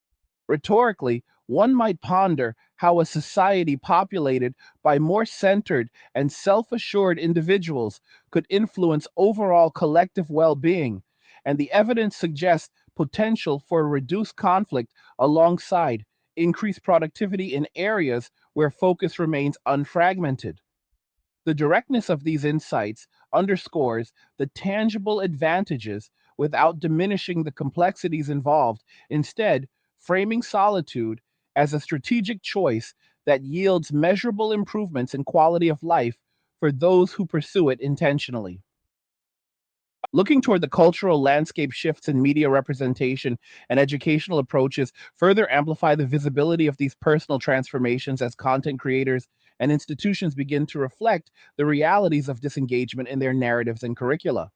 Rhetorically, one might ponder how a society populated by more centered and self assured individuals could influence overall collective well being, and the evidence suggests potential for reduced conflict alongside increased productivity in areas where focus remains unfragmented. The directness of these insights underscores the tangible advantages without diminishing the complexities involved, instead, framing solitude as a strategic choice that yields measurable improvements in quality of life for those who pursue it intentionally. Looking toward the cultural landscape shifts in media representation and educational approaches further amplify the visibility of these personal transformations as content creators and institutions begin to reflect the realities of disengagement in their narratives and curricula.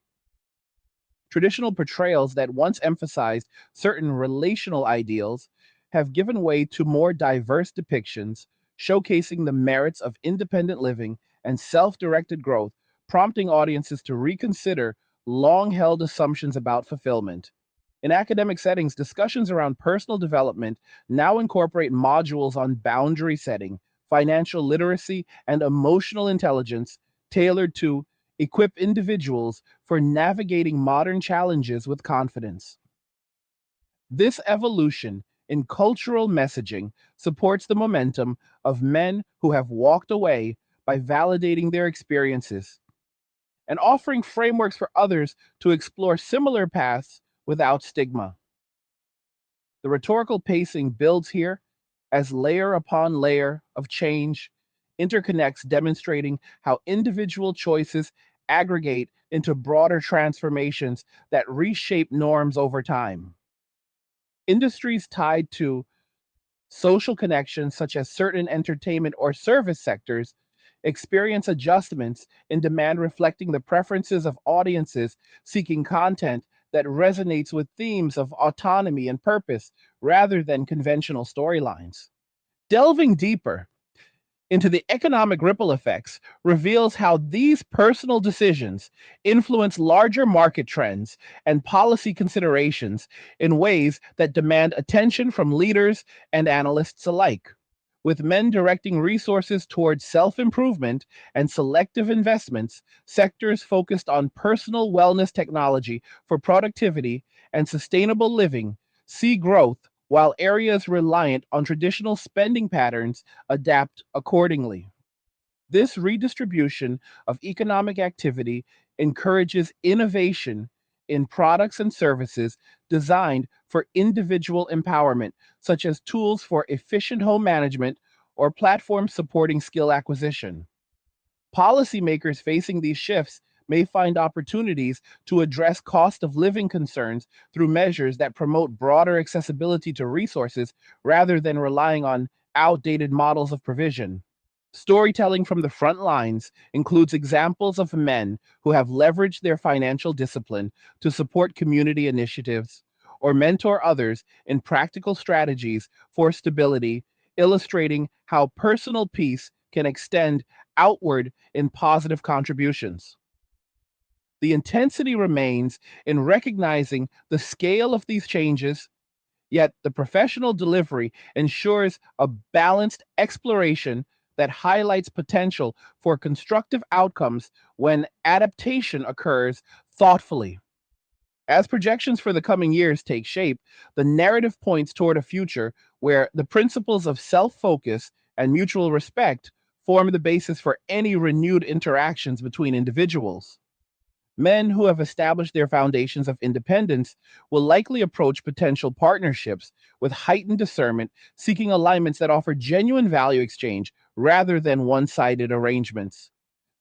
Traditional portrayals that once emphasized certain relational ideals have given way to more diverse depictions, showcasing the merits of independent living and self directed growth, prompting audiences to reconsider long held assumptions about fulfillment. In academic settings, discussions around personal development now incorporate modules on boundary setting, financial literacy, and emotional intelligence tailored to equip individuals for navigating modern challenges with confidence. This evolution in cultural messaging supports the momentum of men who have walked away by validating their experiences and offering frameworks for others to explore similar paths without stigma. The rhetorical pacing builds here as layer upon layer of change interconnects, demonstrating how individual choices aggregate into broader transformations that reshape norms over time. Industries tied to social connections, such as certain entertainment or service sectors, experience adjustments in demand reflecting the preferences of audiences seeking content that resonates with themes of autonomy and purpose rather than conventional storylines. Delving deeper into the economic ripple effects reveals how these personal decisions influence larger market trends and policy considerations in ways that demand attention from leaders and analysts alike. With men directing resources towards self improvement and selective investments, sectors focused on personal wellness technology for productivity and sustainable living see growth, while areas reliant on traditional spending patterns adapt accordingly. This redistribution of economic activity encourages innovation in products and services designed for individual empowerment, such as tools for efficient home management or platforms supporting skill acquisition. Policymakers facing these shifts may find opportunities to address cost of living concerns through measures that promote broader accessibility to resources rather than relying on outdated models of provision. Storytelling from the front lines includes examples of men who have leveraged their financial discipline to support community initiatives or mentor others in practical strategies for stability, illustrating how personal peace can extend outward in positive contributions. The intensity remains in recognizing the scale of these changes, yet the professional delivery ensures a balanced exploration that highlights potential for constructive outcomes when adaptation occurs thoughtfully. As projections for the coming years take shape, the narrative points toward a future where the principles of self focus and mutual respect form the basis for any renewed interactions between individuals. Men who have established their foundations of independence will likely approach potential partnerships with heightened discernment, seeking alignments that offer genuine value exchange rather than one sided arrangements.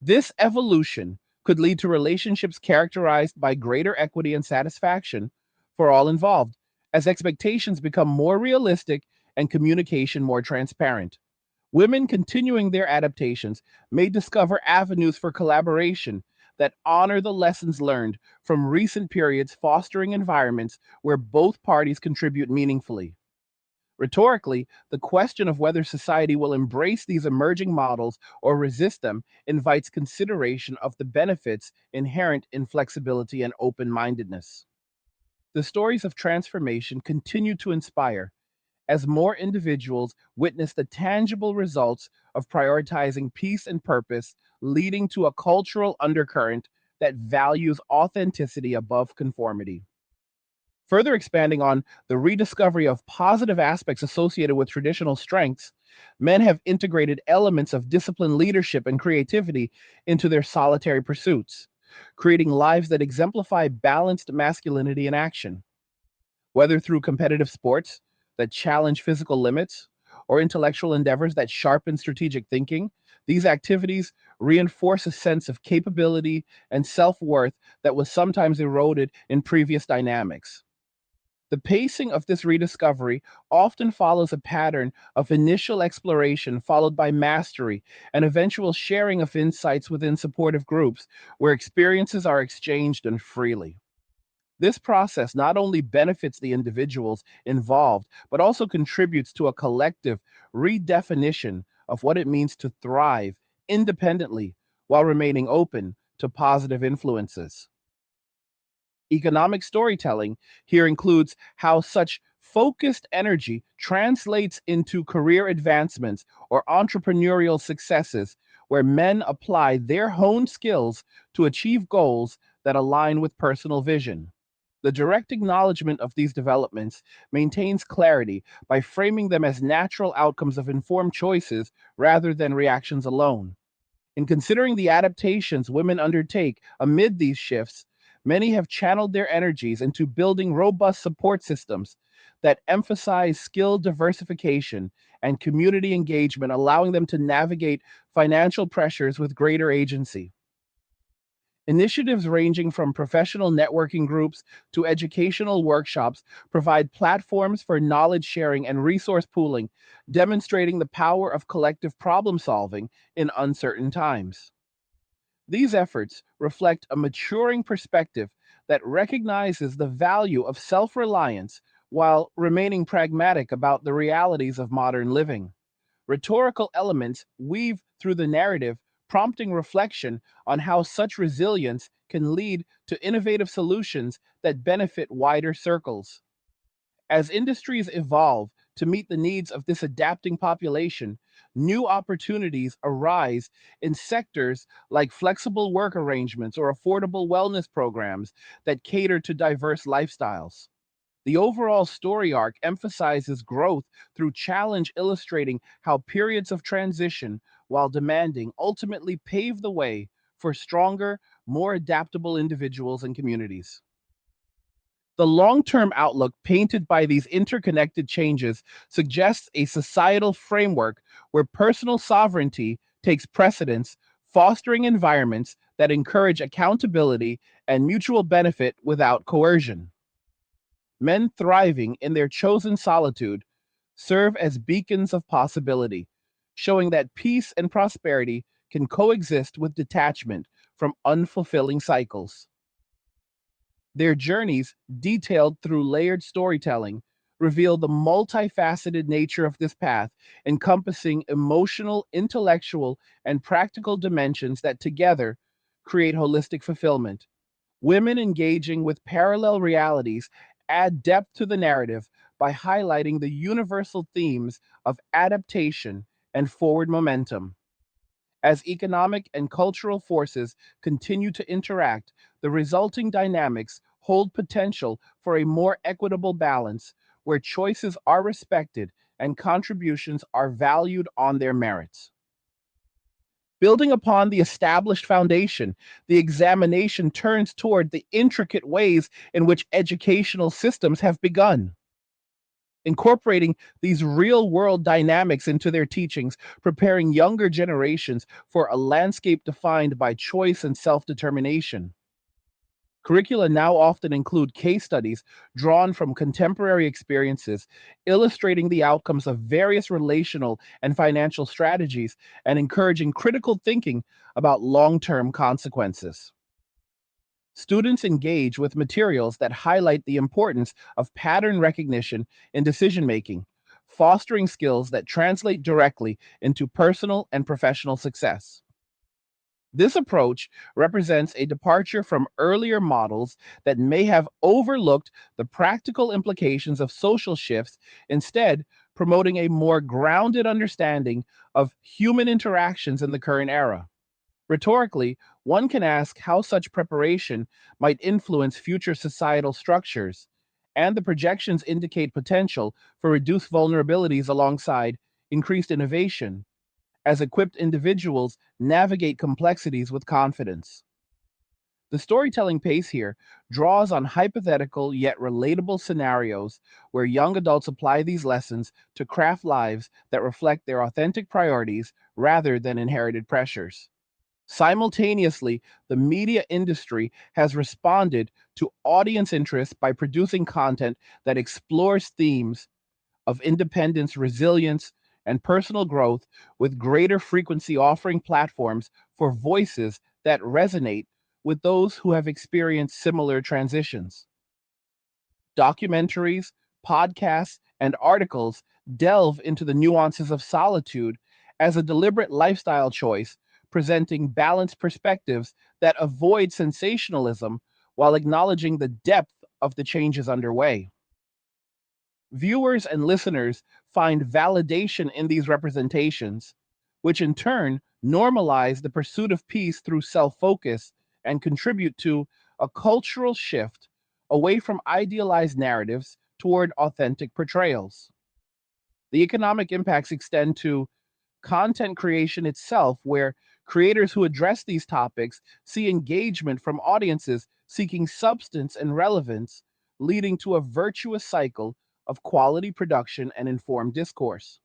This evolution could lead to relationships characterized by greater equity and satisfaction for all involved, as expectations become more realistic and communication more transparent. Women continuing their adaptations may discover avenues for collaboration that honor the lessons learned from recent periods, fostering environments where both parties contribute meaningfully. Rhetorically, the question of whether society will embrace these emerging models or resist them invites consideration of the benefits inherent in flexibility and open mindedness. The stories of transformation continue to inspire as more individuals witness the tangible results of prioritizing peace and purpose, leading to a cultural undercurrent that values authenticity above conformity. Further expanding on the rediscovery of positive aspects associated with traditional strengths, men have integrated elements of disciplined leadership and creativity into their solitary pursuits, creating lives that exemplify balanced masculinity in action. Whether through competitive sports that challenge physical limits or intellectual endeavors that sharpen strategic thinking, these activities reinforce a sense of capability and self worth that was sometimes eroded in previous dynamics. The pacing of this rediscovery often follows a pattern of initial exploration followed by mastery and eventual sharing of insights within supportive groups where experiences are exchanged and freely. This process not only benefits the individuals involved, but also contributes to a collective redefinition of what it means to thrive independently while remaining open to positive influences. Economic storytelling here includes how such focused energy translates into career advancements or entrepreneurial successes, where men apply their honed skills to achieve goals that align with personal vision. The direct acknowledgement of these developments maintains clarity by framing them as natural outcomes of informed choices rather than reactions alone. In considering the adaptations women undertake amid these shifts, many have channeled their energies into building robust support systems that emphasize skill diversification and community engagement, allowing them to navigate financial pressures with greater agency. Initiatives ranging from professional networking groups to educational workshops provide platforms for knowledge sharing and resource pooling, demonstrating the power of collective problem solving in uncertain times. These efforts reflect a maturing perspective that recognizes the value of self reliance while remaining pragmatic about the realities of modern living. Rhetorical elements weave through the narrative, prompting reflection on how such resilience can lead to innovative solutions that benefit wider circles. As industries evolve to meet the needs of this adapting population, new opportunities arise in sectors like flexible work arrangements or affordable wellness programs that cater to diverse lifestyles. The overall story arc emphasizes growth through challenge, illustrating how periods of transition, while demanding, ultimately pave the way for stronger, more adaptable individuals and communities. The long term outlook painted by these interconnected changes suggests a societal framework where personal sovereignty takes precedence, fostering environments that encourage accountability and mutual benefit without coercion. Men thriving in their chosen solitude serve as beacons of possibility, showing that peace and prosperity can coexist with detachment from unfulfilling cycles. Their journeys, detailed through layered storytelling, reveal the multifaceted nature of this path, encompassing emotional, intellectual, and practical dimensions that together create holistic fulfillment. Women engaging with parallel realities add depth to the narrative by highlighting the universal themes of adaptation and forward momentum. As economic and cultural forces continue to interact, the resulting dynamics hold potential for a more equitable balance where choices are respected and contributions are valued on their merits. Building upon the established foundation, the examination turns toward the intricate ways in which educational systems have begun. Incorporating these real world dynamics into their teachings, preparing younger generations for a landscape defined by choice and self determination. Curricula now often include case studies drawn from contemporary experiences, illustrating the outcomes of various relational and financial strategies and encouraging critical thinking about long term consequences. Students engage with materials that highlight the importance of pattern recognition in decision making, fostering skills that translate directly into personal and professional success. This approach represents a departure from earlier models that may have overlooked the practical implications of social shifts, instead, promoting a more grounded understanding of human interactions in the current era. Rhetorically, one can ask how such preparation might influence future societal structures, and the projections indicate potential for reduced vulnerabilities alongside increased innovation as equipped individuals navigate complexities with confidence. The storytelling pace here draws on hypothetical yet relatable scenarios where young adults apply these lessons to craft lives that reflect their authentic priorities rather than inherited pressures. Simultaneously, the media industry has responded to audience interest by producing content that explores themes of independence, resilience, and personal growth with greater frequency, offering platforms for voices that resonate with those who have experienced similar transitions. Documentaries, podcasts, and articles delve into the nuances of solitude as a deliberate lifestyle choice, presenting balanced perspectives that avoid sensationalism while acknowledging the depth of the changes underway. Viewers and listeners find validation in these representations, which in turn normalize the pursuit of peace through self focus and contribute to a cultural shift away from idealized narratives toward authentic portrayals. The economic impacts extend to content creation itself, where creators who address these topics see engagement from audiences seeking substance and relevance, leading to a virtuous cycle of quality production and informed discourse.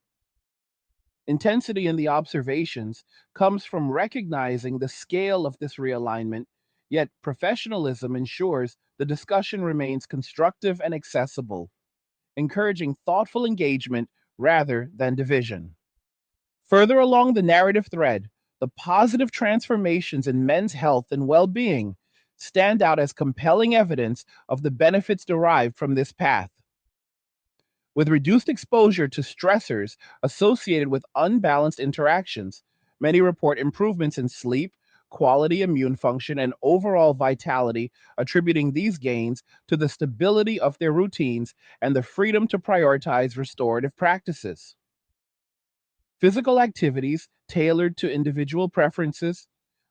Intensity in the observations comes from recognizing the scale of this realignment, yet professionalism ensures the discussion remains constructive and accessible, encouraging thoughtful engagement rather than division. Further along the narrative thread, the positive transformations in men's health and well being stand out as compelling evidence of the benefits derived from this path. With reduced exposure to stressors associated with unbalanced interactions, many report improvements in sleep, quality, immune function, and overall vitality, attributing these gains to the stability of their routines and the freedom to prioritize restorative practices. Physical activities tailored to individual preferences,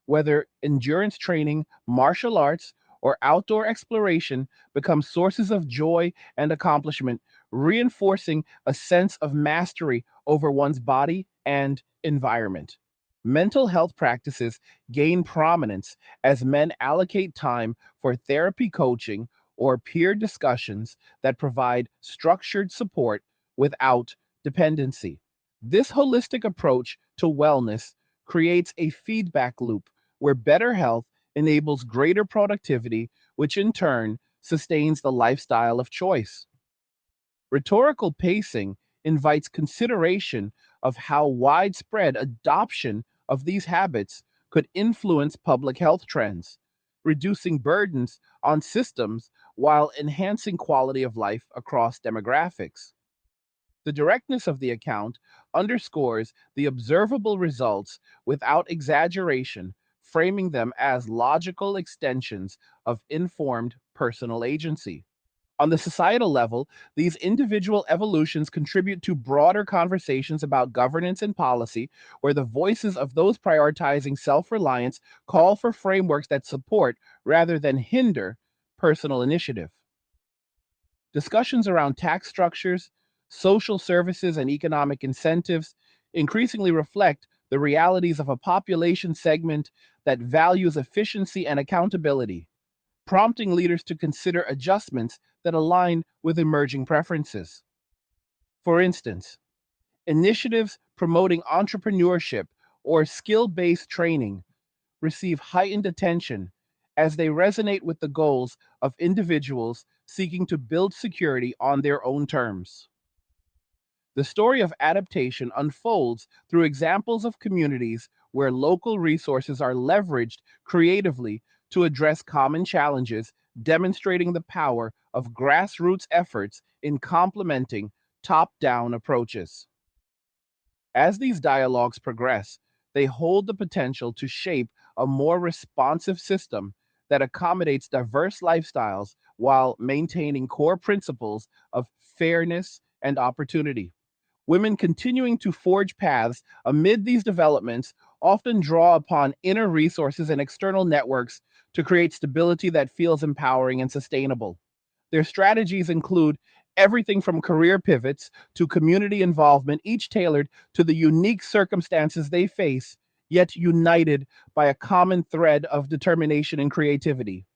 whether endurance training, martial arts, or outdoor exploration, become sources of joy and accomplishment, reinforcing a sense of mastery over one's body and environment. Mental health practices gain prominence as men allocate time for therapy coaching, or peer discussions that provide structured support without dependency. This holistic approach to wellness creates a feedback loop where better health enables greater productivity, which in turn sustains the lifestyle of choice. Rhetorical pacing invites consideration of how widespread adoption of these habits could influence public health trends, reducing burdens on systems while enhancing quality of life across demographics. The directness of the account underscores the observable results without exaggeration, framing them as logical extensions of informed personal agency. On the societal level, these individual evolutions contribute to broader conversations about governance and policy, where the voices of those prioritizing self reliance call for frameworks that support rather than hinder personal initiative. Discussions around tax structures, social services, and economic incentives increasingly reflect the realities of a population segment that values efficiency and accountability, prompting leaders to consider adjustments that align with emerging preferences. For instance, initiatives promoting entrepreneurship or skill based training receive heightened attention as they resonate with the goals of individuals seeking to build security on their own terms. The story of adaptation unfolds through examples of communities where local resources are leveraged creatively to address common challenges, demonstrating the power of grassroots efforts in complementing top down approaches. As these dialogues progress, they hold the potential to shape a more responsive system that accommodates diverse lifestyles while maintaining core principles of fairness and opportunity. Women continuing to forge paths amid these developments often draw upon inner resources and external networks to create stability that feels empowering and sustainable. Their strategies include everything from career pivots to community involvement, each tailored to the unique circumstances they face, yet united by a common thread of determination and creativity.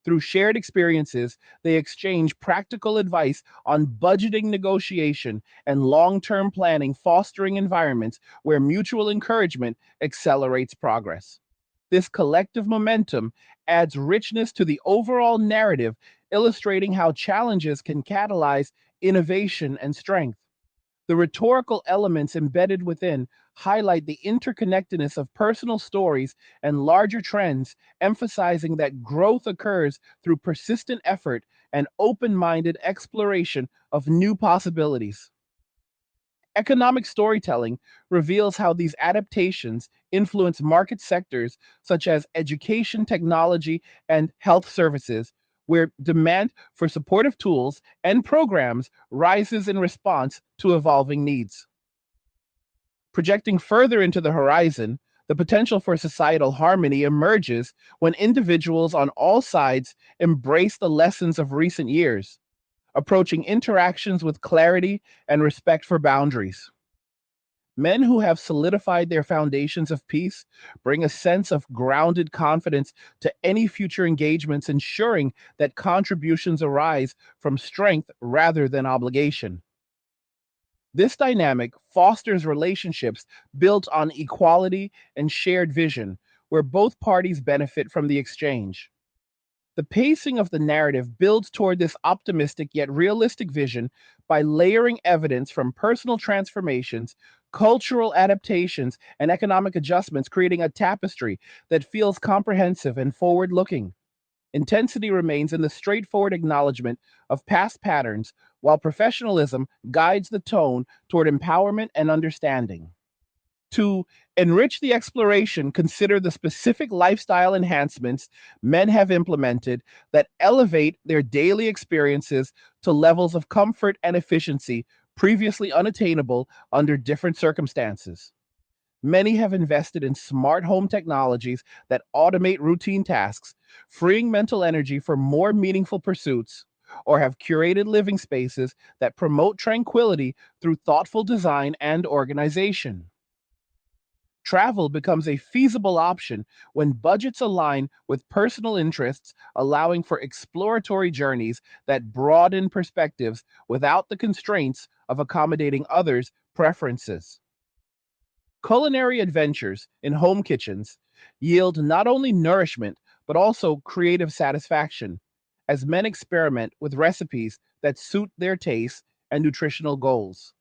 Through shared experiences, they exchange practical advice on budgeting negotiation and long term planning, fostering environments where mutual encouragement accelerates progress. This collective momentum adds richness to the overall narrative, illustrating how challenges can catalyze innovation and strength. The rhetorical elements embedded within highlight the interconnectedness of personal stories and larger trends, emphasizing that growth occurs through persistent effort and open minded exploration of new possibilities. Economic storytelling reveals how these adaptations influence market sectors such as education, technology, and health services, where demand for supportive tools and programs rises in response to evolving needs. Projecting further into the horizon, the potential for societal harmony emerges when individuals on all sides embrace the lessons of recent years, approaching interactions with clarity and respect for boundaries. Men who have solidified their foundations of peace bring a sense of grounded confidence to any future engagements, ensuring that contributions arise from strength rather than obligation. This dynamic fosters relationships built on equality and shared vision, where both parties benefit from the exchange. The pacing of the narrative builds toward this optimistic yet realistic vision by layering evidence from personal transformations, cultural adaptations, and economic adjustments, creating a tapestry that feels comprehensive and forward looking. Intensity remains in the straightforward acknowledgement of past patterns, while professionalism guides the tone toward empowerment and understanding. To enrich the exploration, consider the specific lifestyle enhancements men have implemented that elevate their daily experiences to levels of comfort and efficiency previously unattainable under different circumstances. Many have invested in smart home technologies that automate routine tasks, freeing mental energy for more meaningful pursuits, or have curated living spaces that promote tranquility through thoughtful design and organization. Travel becomes a feasible option when budgets align with personal interests, allowing for exploratory journeys that broaden perspectives without the constraints of accommodating others' preferences. Culinary adventures in home kitchens yield not only nourishment, but also creative satisfaction as men experiment with recipes that suit their tastes and nutritional goals.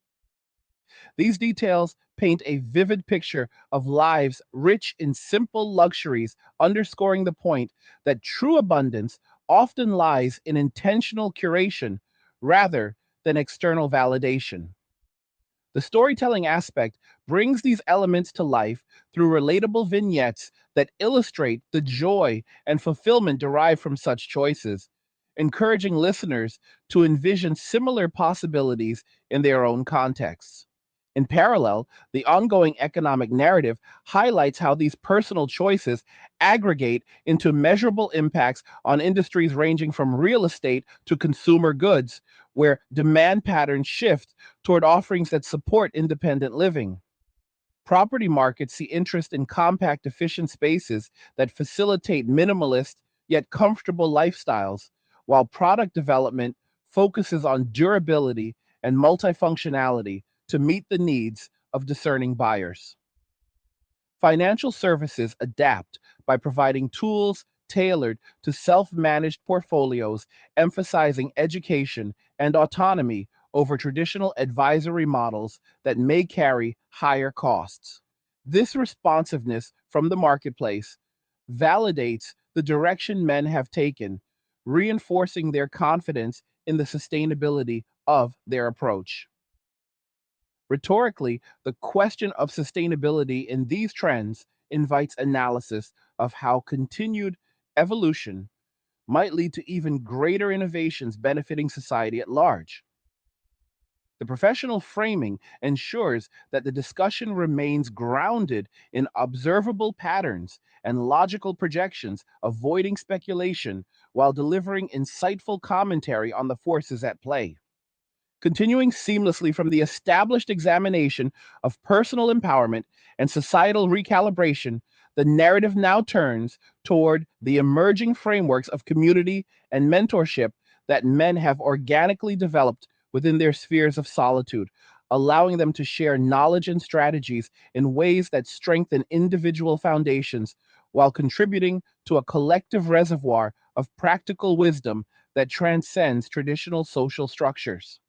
These details paint a vivid picture of lives rich in simple luxuries, underscoring the point that true abundance often lies in intentional curation rather than external validation. The storytelling aspect brings these elements to life through relatable vignettes that illustrate the joy and fulfillment derived from such choices, encouraging listeners to envision similar possibilities in their own contexts. In parallel, the ongoing economic narrative highlights how these personal choices aggregate into measurable impacts on industries ranging from real estate to consumer goods, where demand patterns shift toward offerings that support independent living. Property markets see interest in compact, efficient spaces that facilitate minimalist yet comfortable lifestyles, while product development focuses on durability and multifunctionality to meet the needs of discerning buyers. Financial services adapt by providing tools tailored to self managed portfolios, emphasizing education and autonomy over traditional advisory models that may carry higher costs. This responsiveness from the marketplace validates the direction men have taken, reinforcing their confidence in the sustainability of their approach. Rhetorically, the question of sustainability in these trends invites analysis of how continued evolution might lead to even greater innovations benefiting society at large. The professional framing ensures that the discussion remains grounded in observable patterns and logical projections, avoiding speculation while delivering insightful commentary on the forces at play. Continuing seamlessly from the established examination of personal empowerment and societal recalibration, the narrative now turns toward the emerging frameworks of community and mentorship that men have organically developed within their spheres of solitude, allowing them to share knowledge and strategies in ways that strengthen individual foundations while contributing to a collective reservoir of practical wisdom that transcends traditional social structures.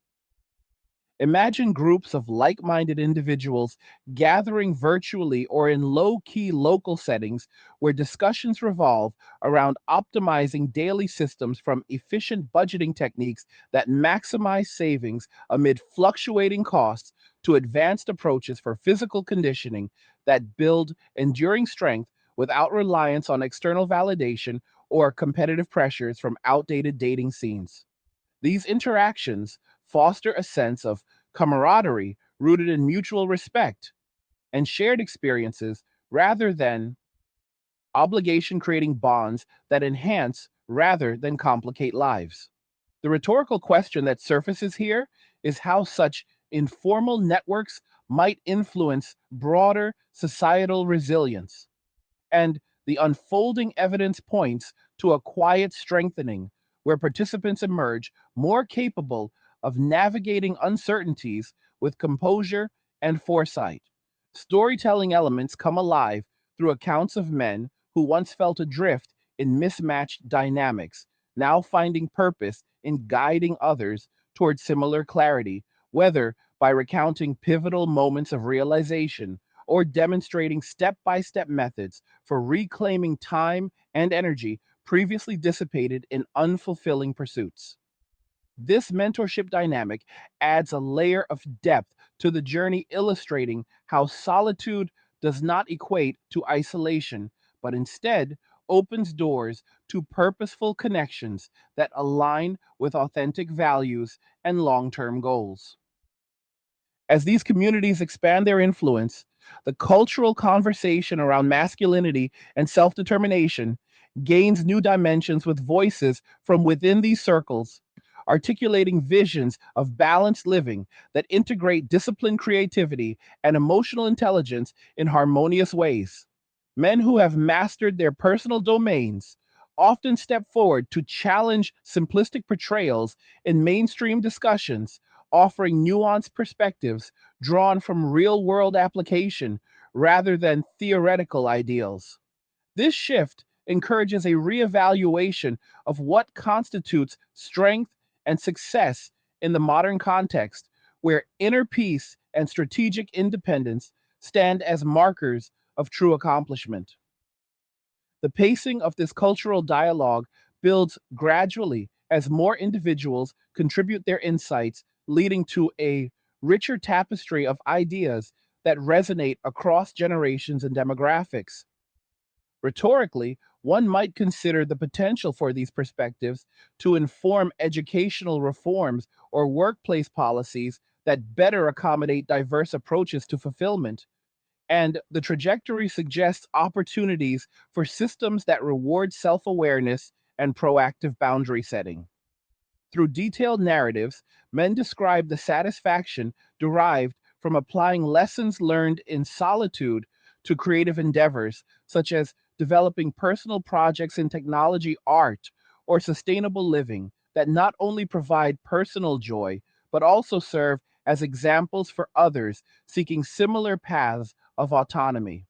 Imagine groups of like minded individuals gathering virtually or in low key local settings where discussions revolve around optimizing daily systems, from efficient budgeting techniques that maximize savings amid fluctuating costs to advanced approaches for physical conditioning that build enduring strength without reliance on external validation or competitive pressures from outdated dating scenes. These interactions foster a sense of camaraderie rooted in mutual respect and shared experiences rather than obligation, creating bonds that enhance rather than complicate lives. The rhetorical question that surfaces here is how such informal networks might influence broader societal resilience, and the unfolding evidence points to a quiet strengthening where participants emerge more capable of navigating uncertainties with composure and foresight. Storytelling elements come alive through accounts of men who once felt adrift in mismatched dynamics, now finding purpose in guiding others towards similar clarity, whether by recounting pivotal moments of realization or demonstrating step by step methods for reclaiming time and energy previously dissipated in unfulfilling pursuits. This mentorship dynamic adds a layer of depth to the journey, illustrating how solitude does not equate to isolation, but instead opens doors to purposeful connections that align with authentic values and long term goals. As these communities expand their influence, the cultural conversation around masculinity and self determination gains new dimensions with voices from within these circles, articulating visions of balanced living that integrate disciplined creativity and emotional intelligence in harmonious ways. Men who have mastered their personal domains often step forward to challenge simplistic portrayals in mainstream discussions, offering nuanced perspectives drawn from real world application rather than theoretical ideals. This shift encourages a reevaluation of what constitutes strength and success in the modern context, where inner peace and strategic independence stand as markers of true accomplishment. The pacing of this cultural dialogue builds gradually as more individuals contribute their insights, leading to a richer tapestry of ideas that resonate across generations and demographics. Rhetorically, one might consider the potential for these perspectives to inform educational reforms or workplace policies that better accommodate diverse approaches to fulfillment. And the trajectory suggests opportunities for systems that reward self awareness and proactive boundary setting. Through detailed narratives, men describe the satisfaction derived from applying lessons learned in solitude to creative endeavors, such as developing personal projects in technology, art, or sustainable living that not only provide personal joy, but also serve as examples for others seeking similar paths of autonomy.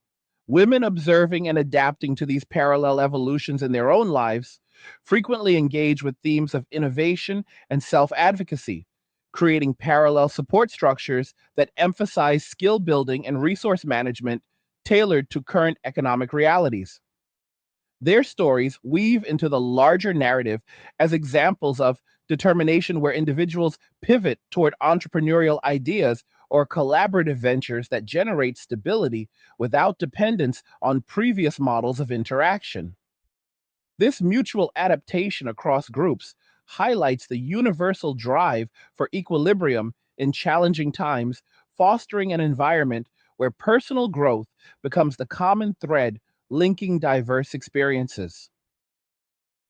Women observing and adapting to these parallel evolutions in their own lives frequently engage with themes of innovation and self advocacy, creating parallel support structures that emphasize skill building and resource management tailored to current economic realities. Their stories weave into the larger narrative as examples of determination where individuals pivot toward entrepreneurial ideas or collaborative ventures that generate stability without dependence on previous models of interaction. This mutual adaptation across groups highlights the universal drive for equilibrium in challenging times, fostering an environment where personal growth becomes the common thread linking diverse experiences.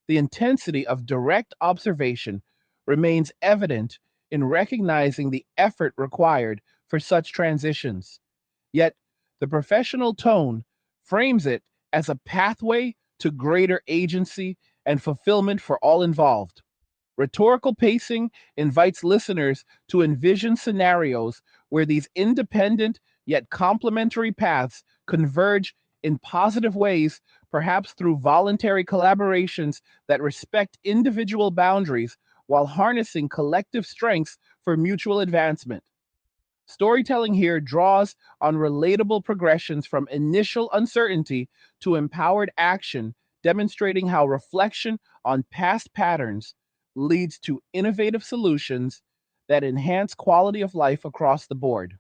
The intensity of direct observation remains evident in recognizing the effort required for such transitions. Yet, the professional tone frames it as a pathway to greater agency and fulfillment for all involved. Rhetorical pacing invites listeners to envision scenarios where these independent yet complementary paths converge in positive ways, perhaps through voluntary collaborations that respect individual boundaries while harnessing collective strengths for mutual advancement. Storytelling here draws on relatable progressions from initial uncertainty to empowered action, demonstrating how reflection on past patterns leads to innovative solutions that enhance quality of life across the board.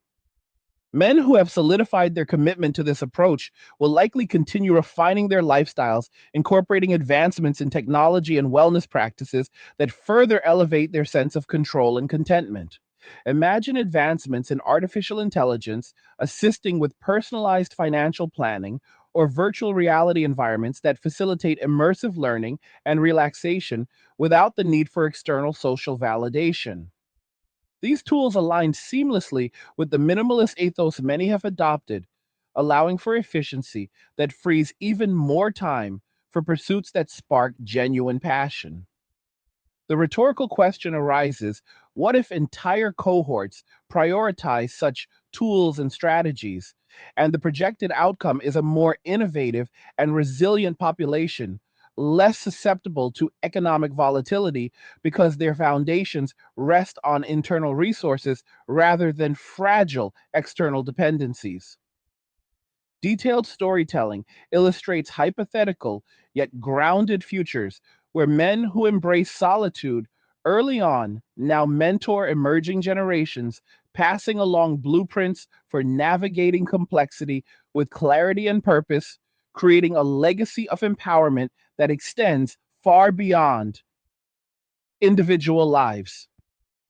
Men who have solidified their commitment to this approach will likely continue refining their lifestyles, incorporating advancements in technology and wellness practices that further elevate their sense of control and contentment. Imagine advancements in artificial intelligence assisting with personalized financial planning or virtual reality environments that facilitate immersive learning and relaxation without the need for external social validation. These tools align seamlessly with the minimalist ethos many have adopted, allowing for efficiency that frees even more time for pursuits that spark genuine passion. The rhetorical question arises: what if entire cohorts prioritize such tools and strategies, and the projected outcome is a more innovative and resilient population, less susceptible to economic volatility because their foundations rest on internal resources rather than fragile external dependencies? Detailed storytelling illustrates hypothetical yet grounded futures where men who embrace solitude early on now mentor emerging generations, passing along blueprints for navigating complexity with clarity and purpose, creating a legacy of empowerment that extends far beyond individual lives.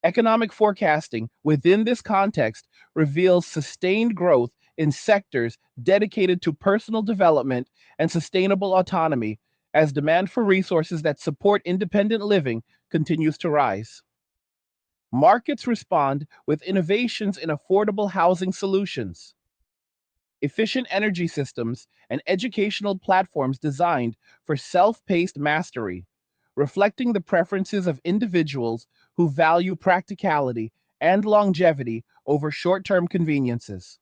Economic forecasting within this context reveals sustained growth in sectors dedicated to personal development and sustainable autonomy as demand for resources that support independent living continues to rise. Markets respond with innovations in affordable housing solutions, efficient energy systems, and educational platforms designed for self paced mastery, reflecting the preferences of individuals who value practicality and longevity over short term conveniences.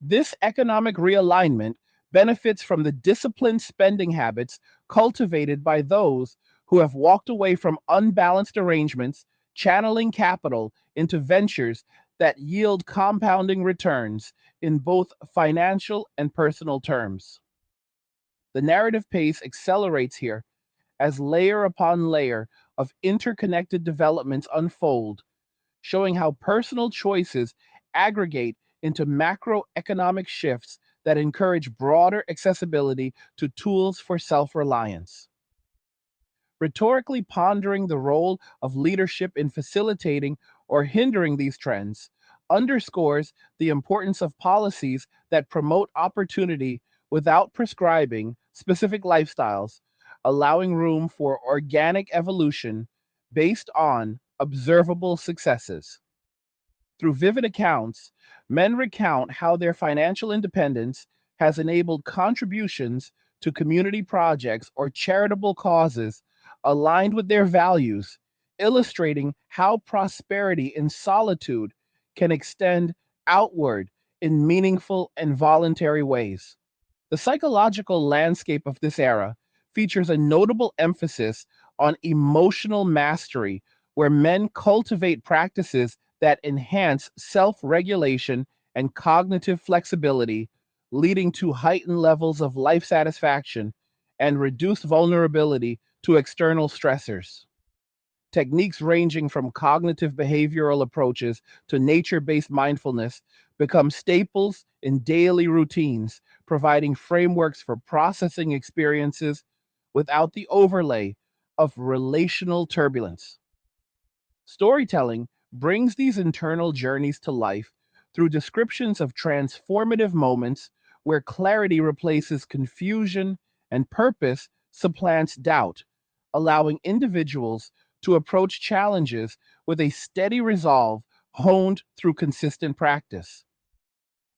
This economic realignment benefits from the disciplined spending habits cultivated by those who have walked away from unbalanced arrangements, channeling capital into ventures that yield compounding returns in both financial and personal terms. The narrative pace accelerates here as layer upon layer of interconnected developments unfold, showing how personal choices aggregate into macroeconomic shifts that encourage broader accessibility to tools for self reliance. Rhetorically pondering the role of leadership in facilitating or hindering these trends underscores the importance of policies that promote opportunity without prescribing specific lifestyles, allowing room for organic evolution based on observable successes. Through vivid accounts, men recount how their financial independence has enabled contributions to community projects or charitable causes aligned with their values, illustrating how prosperity in solitude can extend outward in meaningful and voluntary ways. The psychological landscape of this era features a notable emphasis on emotional mastery, where men cultivate practices that enhance self regulation and cognitive flexibility, leading to heightened levels of life satisfaction and reduced vulnerability to external stressors. Techniques ranging from cognitive behavioral approaches to nature based mindfulness become staples in daily routines, providing frameworks for processing experiences without the overlay of relational turbulence. Storytelling brings these internal journeys to life through descriptions of transformative moments where clarity replaces confusion and purpose supplants doubt, allowing individuals to approach challenges with a steady resolve honed through consistent practice.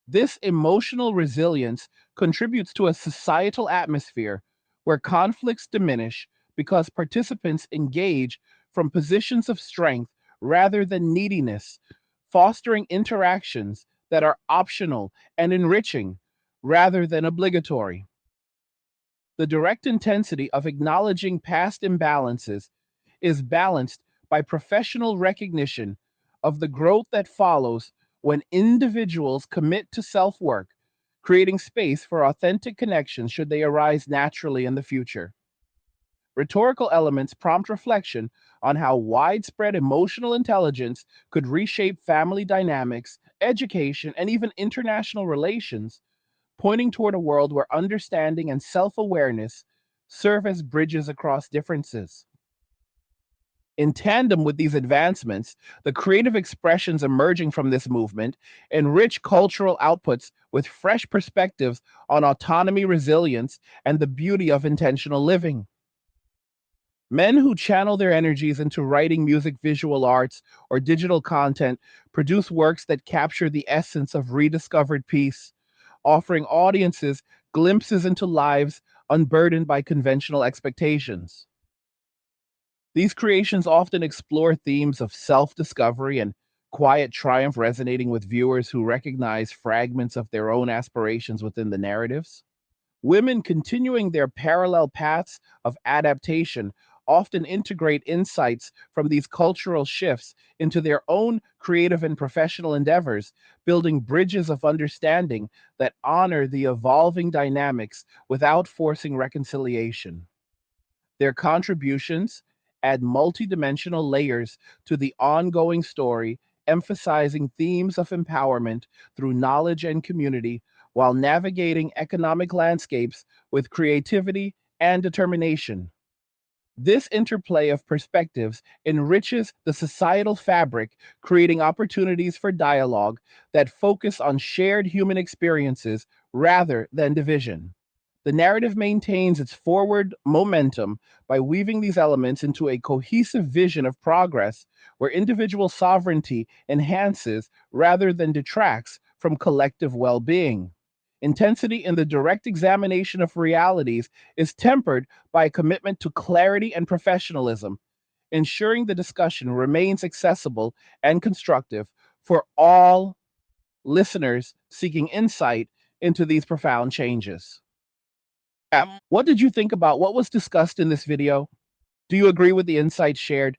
This emotional resilience contributes to a societal atmosphere where conflicts diminish because participants engage from positions of strength rather than neediness, fostering interactions that are optional and enriching rather than obligatory. The direct intensity of acknowledging past imbalances is balanced by professional recognition of the growth that follows when individuals commit to self work, creating space for authentic connections should they arise naturally in the future. Rhetorical elements prompt reflection on how widespread emotional intelligence could reshape family dynamics, education, and even international relations, pointing toward a world where understanding and self awareness serve as bridges across differences. In tandem with these advancements, the creative expressions emerging from this movement enrich cultural outputs with fresh perspectives on autonomy, resilience, and the beauty of intentional living. Men who channel their energies into writing music, visual arts, or digital content produce works that capture the essence of rediscovered peace, offering audiences glimpses into lives unburdened by conventional expectations. These creations often explore themes of self discovery and quiet triumph, resonating with viewers who recognize fragments of their own aspirations within the narratives. Women continuing their parallel paths of adaptation often integrate insights from these cultural shifts into their own creative and professional endeavors, building bridges of understanding that honor the evolving dynamics without forcing reconciliation. Their contributions add multidimensional layers to the ongoing story, emphasizing themes of empowerment through knowledge and community while navigating economic landscapes with creativity and determination. This interplay of perspectives enriches the societal fabric, creating opportunities for dialogue that focus on shared human experiences rather than division. The narrative maintains its forward momentum by weaving these elements into a cohesive vision of progress where individual sovereignty enhances rather than detracts from collective well being. Intensity in the direct examination of realities is tempered by a commitment to clarity and professionalism, ensuring the discussion remains accessible and constructive for all listeners seeking insight into these profound changes. What did you think about what was discussed in this video? Do you agree with the insights shared?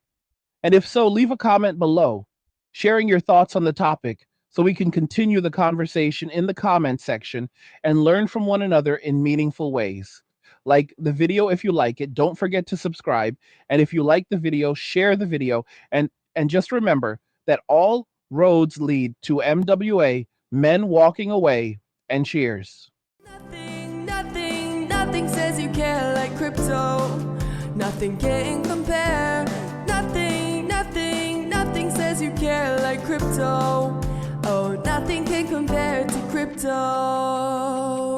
And if so, leave a comment below, sharing your thoughts on the topic so we can continue the conversation in the comment section and learn from one another in meaningful ways. Like the video if you like it, don't forget to subscribe. And if you like the video, share the video. And just remember that all roads lead to MWA, men walking away, and cheers. Nothing says you care like crypto. Nothing can compare. Nothing says you care like crypto. Oh, nothing can compare to crypto.